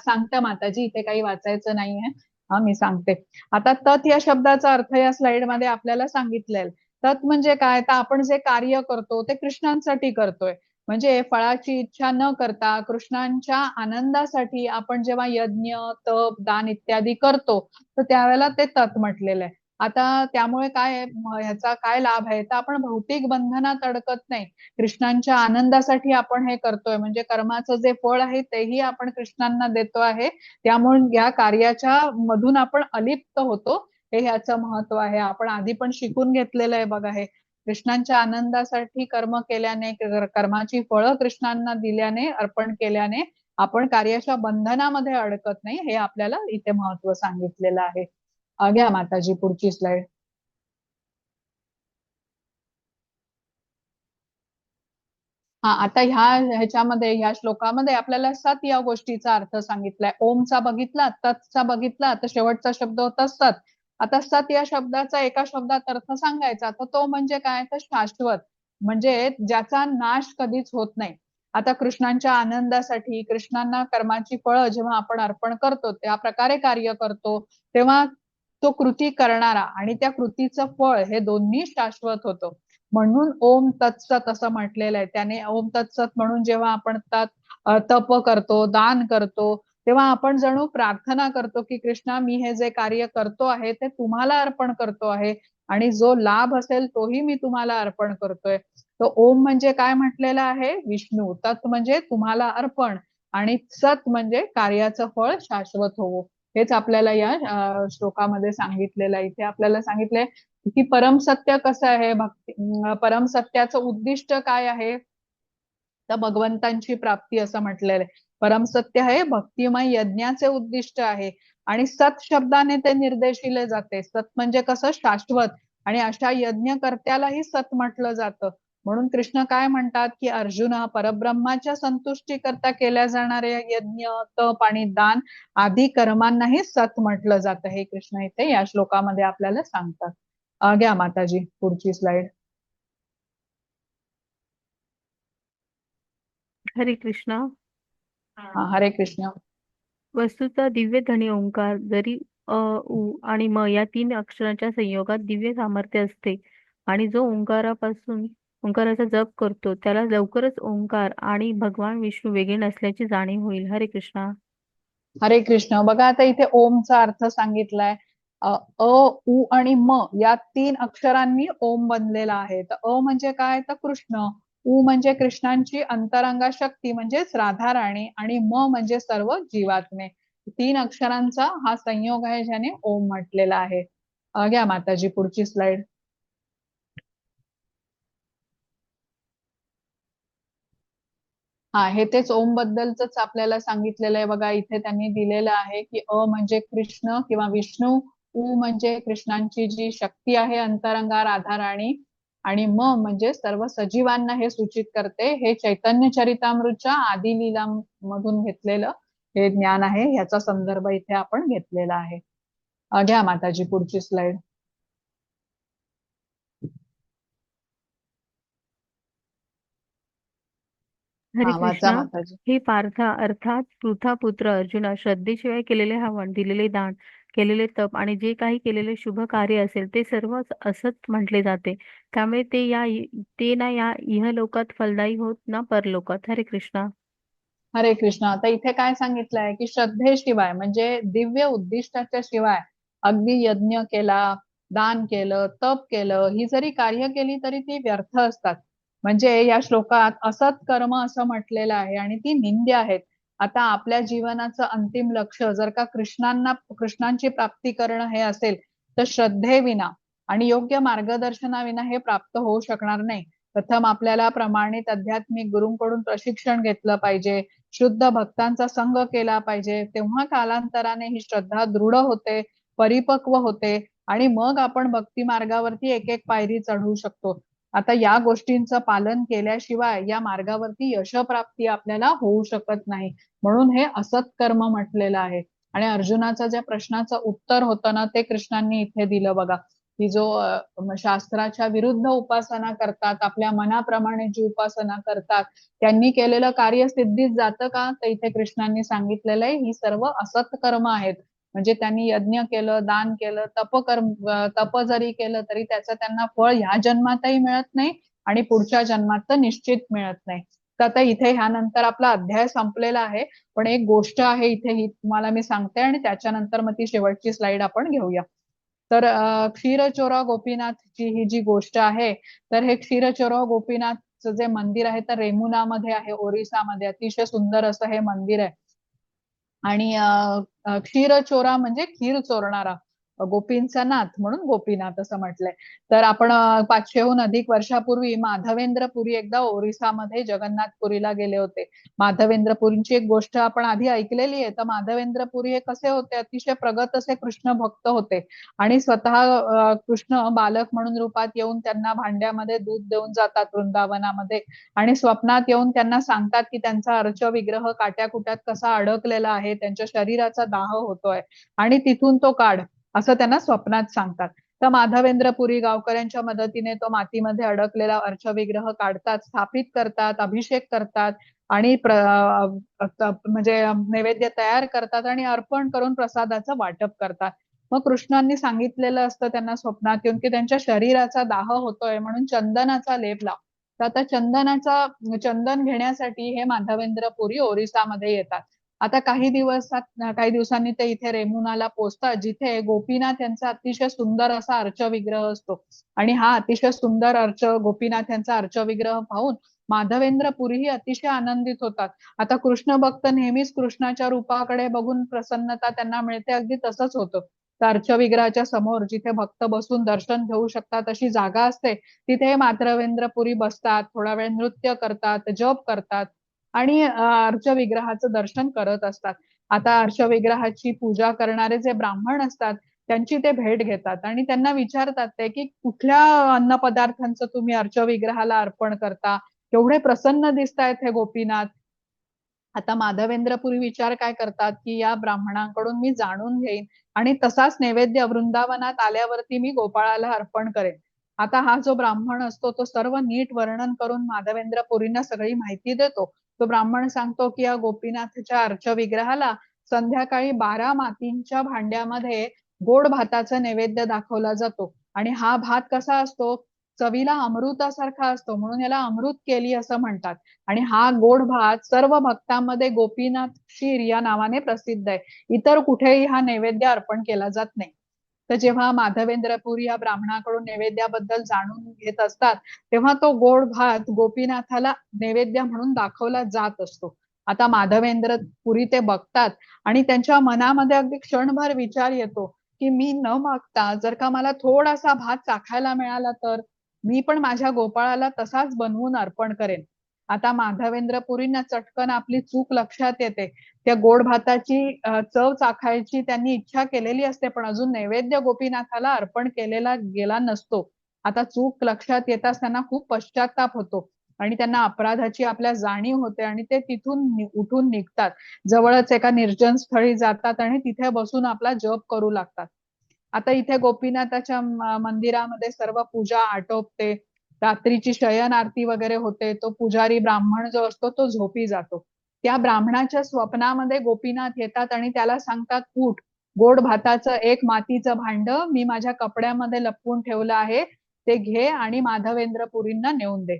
सांगते माताजी, इथे काही वाचायचं नाहीये. हा मी सांगते. आता तत् या शब्दाचा अर्थ या स्लाइड मध्ये आपल्याला सांगितलेलं. तत् म्हणजे काय, तर आपण जे कार्य करतो ते कृष्णांसाठी करतोय. म्हणजे फळाची इच्छा न करता कृष्णांच्या आनंदासाठी आपण जेव्हा यज्ञ, तप, दान इत्यादी करतो तर त्यावेळेला ते तत् म्हटलेलं आहे. आता त्यामुळे काय ह्याचा काय लाभ आहे, तर आपण भौतिक बंधनात अडकत नाही. कृष्णांच्या आनंदासाठी आपण हे करतोय, म्हणजे कर्माचं जे फळ आहे तेही आपण कृष्णांना देतो आहे. त्यामुळे या कार्याच्या मधून आपण अलिप्त होतो. हे ह्याचं महत्व आहे. आपण आधी पण शिकून घेतलेलं आहे बघा. हे कृष्णांच्या आनंदासाठी कर्म केल्याने, कर्माची फळं कृष्णांना दिल्याने, अर्पण केल्याने आपण कार्याच्या बंधनामध्ये अडकत नाही, हे आपल्याला इथे महत्व सांगितलेलं आहे. घ्या माताजी पुढची स्लाइड. हा, आता ह्याच्यामध्ये ह्या श्लोकामध्ये आपल्याला सत या गोष्टीचा अर्थ सांगितलाय. ओमचा बघितला, तत्चा बघितला, आता शेवटचा शब्द होता सत. आता सत या शब्दाचा एका शब्दात अर्थ सांगायचा, तर तो म्हणजे काय, तर शाश्वत, म्हणजे ज्याचा नाश कधीच होत नाही. आता कृष्णांच्या आनंदासाठी, कृष्णांना कर्माची फळं जेव्हा आपण अर्पण करतो, त्या प्रकारे कार्य करतो, तेव्हा तो कृती करणारा आणि त्या कृतीचं फळ हे दोन्ही शाश्वत होतं. म्हणून ओम तत्सत असं म्हटलेलं आहे. त्याने ओम तत्सत म्हणून जेव्हा आपण तप करतो, दान करतो, तेव्हा आपण जणू प्रार्थना करतो की कृष्णा, मी हे जे कार्य करतो आहे ते तुम्हाला अर्पण करतो आहे आणि जो लाभ असेल तोही मी तुम्हाला अर्पण करतोय. तो ओम म्हणजे काय म्हटलेलं आहे, विष्णू. तत् म्हणजे तुम्हाला अर्पण आणि सत म्हणजे कार्याचं फळ शाश्वत होवो. हेच आपल्याला या श्लोकामध्ये सांगितलेलं आहे. इथे आपल्याला सांगितलंय की परमसत्य कसं आहे, परमसत्याचं उद्दिष्ट काय आहे, तर भगवंतांची प्राप्ती असं म्हटलेलं आहे. परमसत्य हे भक्तिमय यज्ञाचे उद्दिष्ट आहे आणि सत शब्दाने ते निर्देशिले जाते. सत म्हणजे कसं, शाश्वत, आणि अशा यज्ञकर्त्यालाही सत म्हटलं जातं. म्हणून कृष्ण काय म्हणतात की अर्जुन, परब्रह्माच्या संतुष्टी करता केल्या जाणाऱ्या यज्ञ, तप आणि दान आदी कर्मांनाही सत म्हटलं जातं. हे कृष्ण इथे या श्लोकामध्ये आपल्याला सांगतात. घ्या माताजी पुढची स्लाइड. हरे कृष्णा. हरे कृष्ण. वस्तुतः दिव्य ध्वनी ओंकार जरी अ, उ आणि म या 3 अक्षरांच्या संयोगात दिव्य सामर्थ्य असते आणि जो ओंकाराचा जप करतो त्याला लवकरच ओंकार आणि भगवान विष्णू वेगळे नसल्याची जाणीव होईल. हरे कृष्णा. हरे कृष्ण. बघा आता इथे ओमचा अर्थ सांगितलाय. अ, उ आणि म या 3 अक्षरांनी ओम बनलेला आहे. तर अ म्हणजे काय, तर कृष्ण. उ म्हणजे कृष्णांची अंतरंगा शक्ती म्हणजेच राधा राणी आणि म म्हणजे सर्व जीवात्मे. 3 अक्षरांचा हा संयोग आहे ज्याने ओम म्हटलेला आहे. घ्या माताजी पुढची स्लाइड. हा, हे तेच ओम बद्दलच आपल्याला सांगितलेलं आहे. बघा इथे त्यांनी दिलेलं आहे की अ म्हणजे कृष्ण किंवा विष्णू, उ म्हणजे कृष्णांची जी शक्ती आहे अंतरंगा राधा राणी, आणि म म्हणजे सर्व सजीवांना हे सूचित करते. हे चैतन्य चरितामृतच्या आदी लीला मधून घेतलेलं हे ज्ञान आहे. ह्याचा संदर्भ इथे आपण घेतलेला आहे. घ्या माताजी पुढची स्लाइड. हरे हा, वाचा कृष्णा. माताजी. हे पार्था अर्थात पृथा पुत्र अर्जुना, श्रद्धेशिवाय केलेले हवन, दिलेले दान, केलेले तप आणि जे काही केलेले शुभ कार्य असेल ते सर्व असत म्हटले जाते. त्यामुळे ते ना या इहलोकात फलदायी होत ना परलोकात. हरे कृष्णा. हरे कृष्ण. आता इथे काय सांगितलंय की श्रद्धेशिवाय म्हणजे दिव्य उद्दिष्टाच्या शिवाय अगदी यज्ञ केला, दान केलं, तप केलं, ही जरी कार्य केली तरी ती व्यर्थ असतात. म्हणजे या श्लोकात असत कर्म असं म्हटलेलं आहे आणि ती निंद्य आहेत. आता आपल्या जीवनाचं अंतिम लक्ष जर का कृष्णांची प्राप्ती करणं हे असेल, तर श्रद्धेविना आणि योग्य मार्गदर्शनाविना हे प्राप्त होऊ शकणार नाही. प्रथम आपल्याला प्रमाणित आध्यात्मिक गुरूंकडून प्रशिक्षण घेतलं पाहिजे, शुद्ध भक्तांचा संग केला पाहिजे, तेव्हा कालांतराने ही श्रद्धा दृढ होते, परिपक्व होते आणि मग आपण भक्ती मार्गावरती एक एक पायरी चढू शकतो. आता या गोष्टींचं पालन केल्याशिवाय या मार्गावरती यशप्राप्ती आपल्याला होऊ शकत नाही. म्हणून हे असत कर्म म्हटलेलं आहे. आणि अर्जुनाचं ज्या प्रश्नाचं उत्तर होतं ना, ते कृष्णांनी इथे दिलं बघा, की जो शास्त्राच्या विरुद्ध उपासना करतात, आपल्या मनाप्रमाणे जी उपासना करतात, त्यांनी केलेलं कार्य सिद्धीत जातं का, तर इथे कृष्णांनी सांगितलेलं आहे ही सर्व असत कर्म आहेत. म्हणजे त्यांनी यज्ञ केलं, दान केलं, तप जरी केलं तरी त्याचं त्यांना फळ ह्या जन्मातही मिळत नाही आणि पुढच्या जन्मात तर निश्चित मिळत नाही. तर आता इथे ह्यानंतर आपला अध्याय संपलेला आहे. पण एक गोष्ट आहे इथे, ही तुम्हाला मी सांगते आणि त्याच्यानंतर मग ती शेवटची स्लाइड आपण घेऊया. तर क्षीरचोरा गोपीनाथची ही जी गोष्ट आहे, तर हे क्षीरचोरा गोपीनाथचं जे मंदिर आहे तर रेमुनामध्ये आहे, ओरिसामध्ये. अतिशय सुंदर असं हे मंदिर आहे. आणि क्षीरचोरा म्हणजे खीर चोरणारा. गोपींचा नाथ म्हणून गोपीनाथ असं म्हटलंय. तर आपण 500हून अधिक वर्षापूर्वी माधवेंद्रपुरी एकदा ओरिसामध्ये जगन्नाथपुरीला गेले होते. माधवेंद्रपुरींची एक गोष्ट आपण आधी ऐकलेली आहे. तर माधवेंद्रपुरी हे कसे होते, अतिशय प्रगत असे कृष्ण भक्त होते आणि स्वतः कृष्ण बालक म्हणून रूपात येऊन त्यांना भांड्यामध्ये दूध देऊन जातात वृंदावनामध्ये आणि स्वप्नात येऊन त्यांना सांगतात की त्यांचा अर्च विग्रह काट्याकुट्यात कसा अडकलेला आहे, त्यांच्या शरीराचा दाह होतोय आणि तिथून तो काढ असं त्यांना स्वप्नात सांगतात. तर माधवेंद्रपुरी गावकऱ्यांच्या मदतीने तो मातीमध्ये अडकलेला अर्चविग्रह काढतात, स्थापित करतात, अभिषेक करतात आणि म्हणजे नैवेद्य तयार करतात आणि अर्पण करून प्रसादाचं वाटप करतात. मग कृष्णांनी सांगितलेलं असतं त्यांना स्वप्नात येऊन की त्यांच्या शरीराचा दाह होतोय म्हणून चंदनाचा लेप लाव. तर आता चंदन घेण्यासाठी हे माधवेंद्रपुरी ओरिसामध्ये येतात. आता काही दिवसांनी ते इथे रेमुनाला पोहोचतात, जिथे गोपीनाथ यांचा अतिशय सुंदर असा अर्चविग्रह असतो आणि हा अतिशय सुंदर गोपीनाथ यांचा अर्चविग्रह पाहून माधवेंद्रपुरीही अतिशय आनंदित होतात. आता कृष्ण भक्त नेहमीच कृष्णाच्या रूपाकडे बघून प्रसन्नता त्यांना मिळते, अगदी तसंच होतं. तर अर्चविग्रहाच्या समोर जिथे भक्त बसून दर्शन घेऊ शकतात अशी जागा असते, तिथे माधवेंद्रपुरी बसतात, थोडा वेळ नृत्य करतात, जप करतात आणि अर्चविग्रहाचं दर्शन करत असतात. आता अर्चविग्रहाची पूजा करणारे जे ब्राह्मण असतात त्यांची ते भेट घेतात आणि त्यांना विचारतात ते की कुठल्या अन्नपदार्थांचं तुम्ही अर्चविग्रहाला अर्पण करता, केवढे प्रसन्न दिसतायत हे गोपीनाथ. आता माधवेंद्रपुरी विचार काय करतात की या ब्राह्मणांकडून मी जाणून घेईन आणि तसाच नैवेद्य वृंदावनात आल्यावरती मी गोपाळाला अर्पण करेन. आता हा जो ब्राह्मण असतो तो सर्व नीट वर्णन करून माधवेंद्रपुरींना सगळी माहिती देतो. तो ब्राह्मण सांगतो की या गोपीनाथच्या अर्चविग्रहाला संध्याकाळी 12 मातींच्या भांड्यामध्ये गोड भाताचा नैवेद्य दाखवला जातो आणि हा भात कसा असतो, चवीला अमृतासारखा असतो म्हणून याला अमृत केली असं म्हणतात. आणि हा गोड भात सर्व भक्तांमध्ये गोपीनाथ क्षीर या नावाने प्रसिद्ध आहे. इतर कुठेही हा नैवेद्य अर्पण केला जात नाही. तर जेव्हा माधवेंद्रपुरी या ब्राह्मणाकडून नैवेद्याबद्दल जाणून घेत असतात, तेव्हा तो गोड भात गोपीनाथाला नैवेद्य म्हणून दाखवला जात असतो. आता माधवेंद्रपुरी ते बघतात आणि त्यांच्या मनामध्ये अगदी क्षणभर विचार येतो की मी न मागता जर का मला थोडासा भात चाखायला मिळाला तर मी पण माझ्या गोपाळाला तसाच बनवून अर्पण करेन. आता माधवेंद्रपुरींना चटकन आपली चूक लक्षात येते. त्या गोड भाताची चव चाखायची त्यांनी इच्छा केलेली असते, पण अजून नैवेद्य गोपीनाथाला अर्पण केलेला गेला नसतो. आता चूक लक्षात येताच त्यांना खूप पश्चाताप होतो आणि त्यांना अपराधाची आपल्या जाणीव होते आणि ते तिथून उठून निघतात. जवळच एका निर्जन स्थळी जातात आणि तिथे बसून आपला जप करू लागतात. आता इथे गोपीनाथाच्या मंदिरामध्ये सर्व पूजा आटोपते, रात्रीची शयन आरती वगैरे होते. तो पुजारी ब्राह्मण जो असतो तो झोपी जातो. त्या ब्राह्मणाच्या स्वप्नामध्ये गोपीनाथ येतात आणि त्याला सांगतात, उठ, गोड भाताचं एक मातीचं भांड मी माझ्या कपड्यामध्ये लपवून ठेवलं आहे, ते घे आणि माधवेंद्रपुरींना नेऊन दे.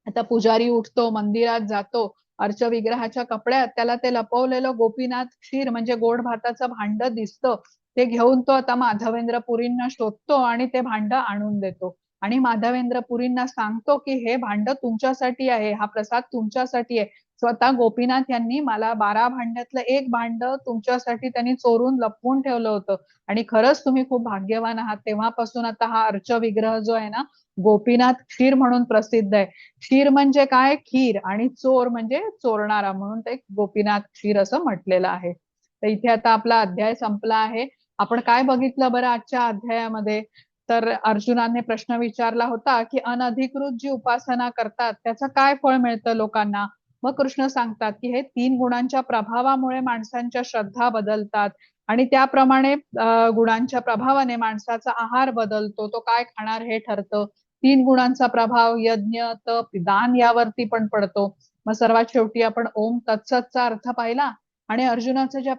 आता पुजारी उठतो, मंदिरात जातो, अर्चविग्रहाच्या कपड्यात त्याला ते लपवलेलं गोपीनाथ क्षीर म्हणजे गोड भाताचं भांड दिसतं. ते घेऊन तो आता माधवेंद्रपुरींना शोधतो आणि ते भांड आणून देतो आणि माधवेंद्रपुरींना सांगतो की हे भांड तुमच्यासाठी आहे, हा प्रसाद तुमच्यासाठी आहे. स्वतः गोपीनाथ यांनी मला 12 भांड्यातलं एक भांड तुमच्यासाठी त्यांनी चोरून लपवून ठेवलं होतं आणि खरंच तुम्ही खूप भाग्यवान आहात. तेव्हापासून आता हा अर्चविग्रह जो आहे ना, गोपीनाथ क्षीर म्हणून प्रसिद्ध आहे. क्षीर म्हणजे काय, खीर, आणि चोर म्हणजे चोरणारा म्हणून ते गोपीनाथ क्षीर असं म्हटलेलं आहे. तर इथे आता आपला अध्याय संपला आहे. आपण काय बघितलं बरं आजच्या अध्यायामध्ये, तर अर्जुनाने प्रश्न विचारला होता की अनधिकृत जी उपासना करतात त्याचं काय फळ मिळतं लोकांना. मग कृष्ण सांगतात की हे 3 गुणांच्या प्रभावामुळे माणसांच्या श्रद्धा बदलतात आणि त्याप्रमाणे गुणांच्या प्रभावाने माणसाचा आहार बदलतो, तो काय खाणार हे ठरतं. 3 गुणांचा प्रभाव यज्ञ, तप, दान यावरती पण पडतो. मग सर्वात शेवटी आपण ओम तत्सतचा अर्थ पाहिला आणि अर्जुनाच्या ज्या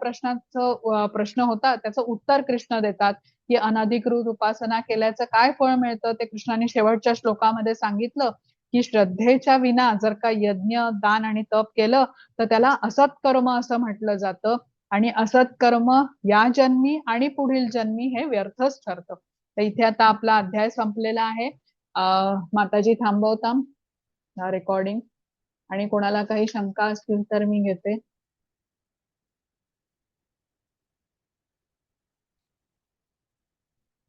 प्रश्न होता त्याचं उत्तर कृष्ण देतात की अनधिकृत उपासना केल्याचं काय फळ मिळतं ते कृष्णाने शेवटच्या श्लोकामध्ये सांगितलं की श्रद्धेच्या विना जर का यज्ञ, दान आणि तप केलं तर त्याला असत कर्म असं म्हटलं जातं आणि असत कर्म या जन्मी आणि पुढील जन्मी हे व्यर्थच ठरतं. तर इथे आता आपला अध्याय संपलेला आहे. माताजी थांबवता रेकॉर्डिंग आणि कोणाला काही शंका असतील तर मी घेते.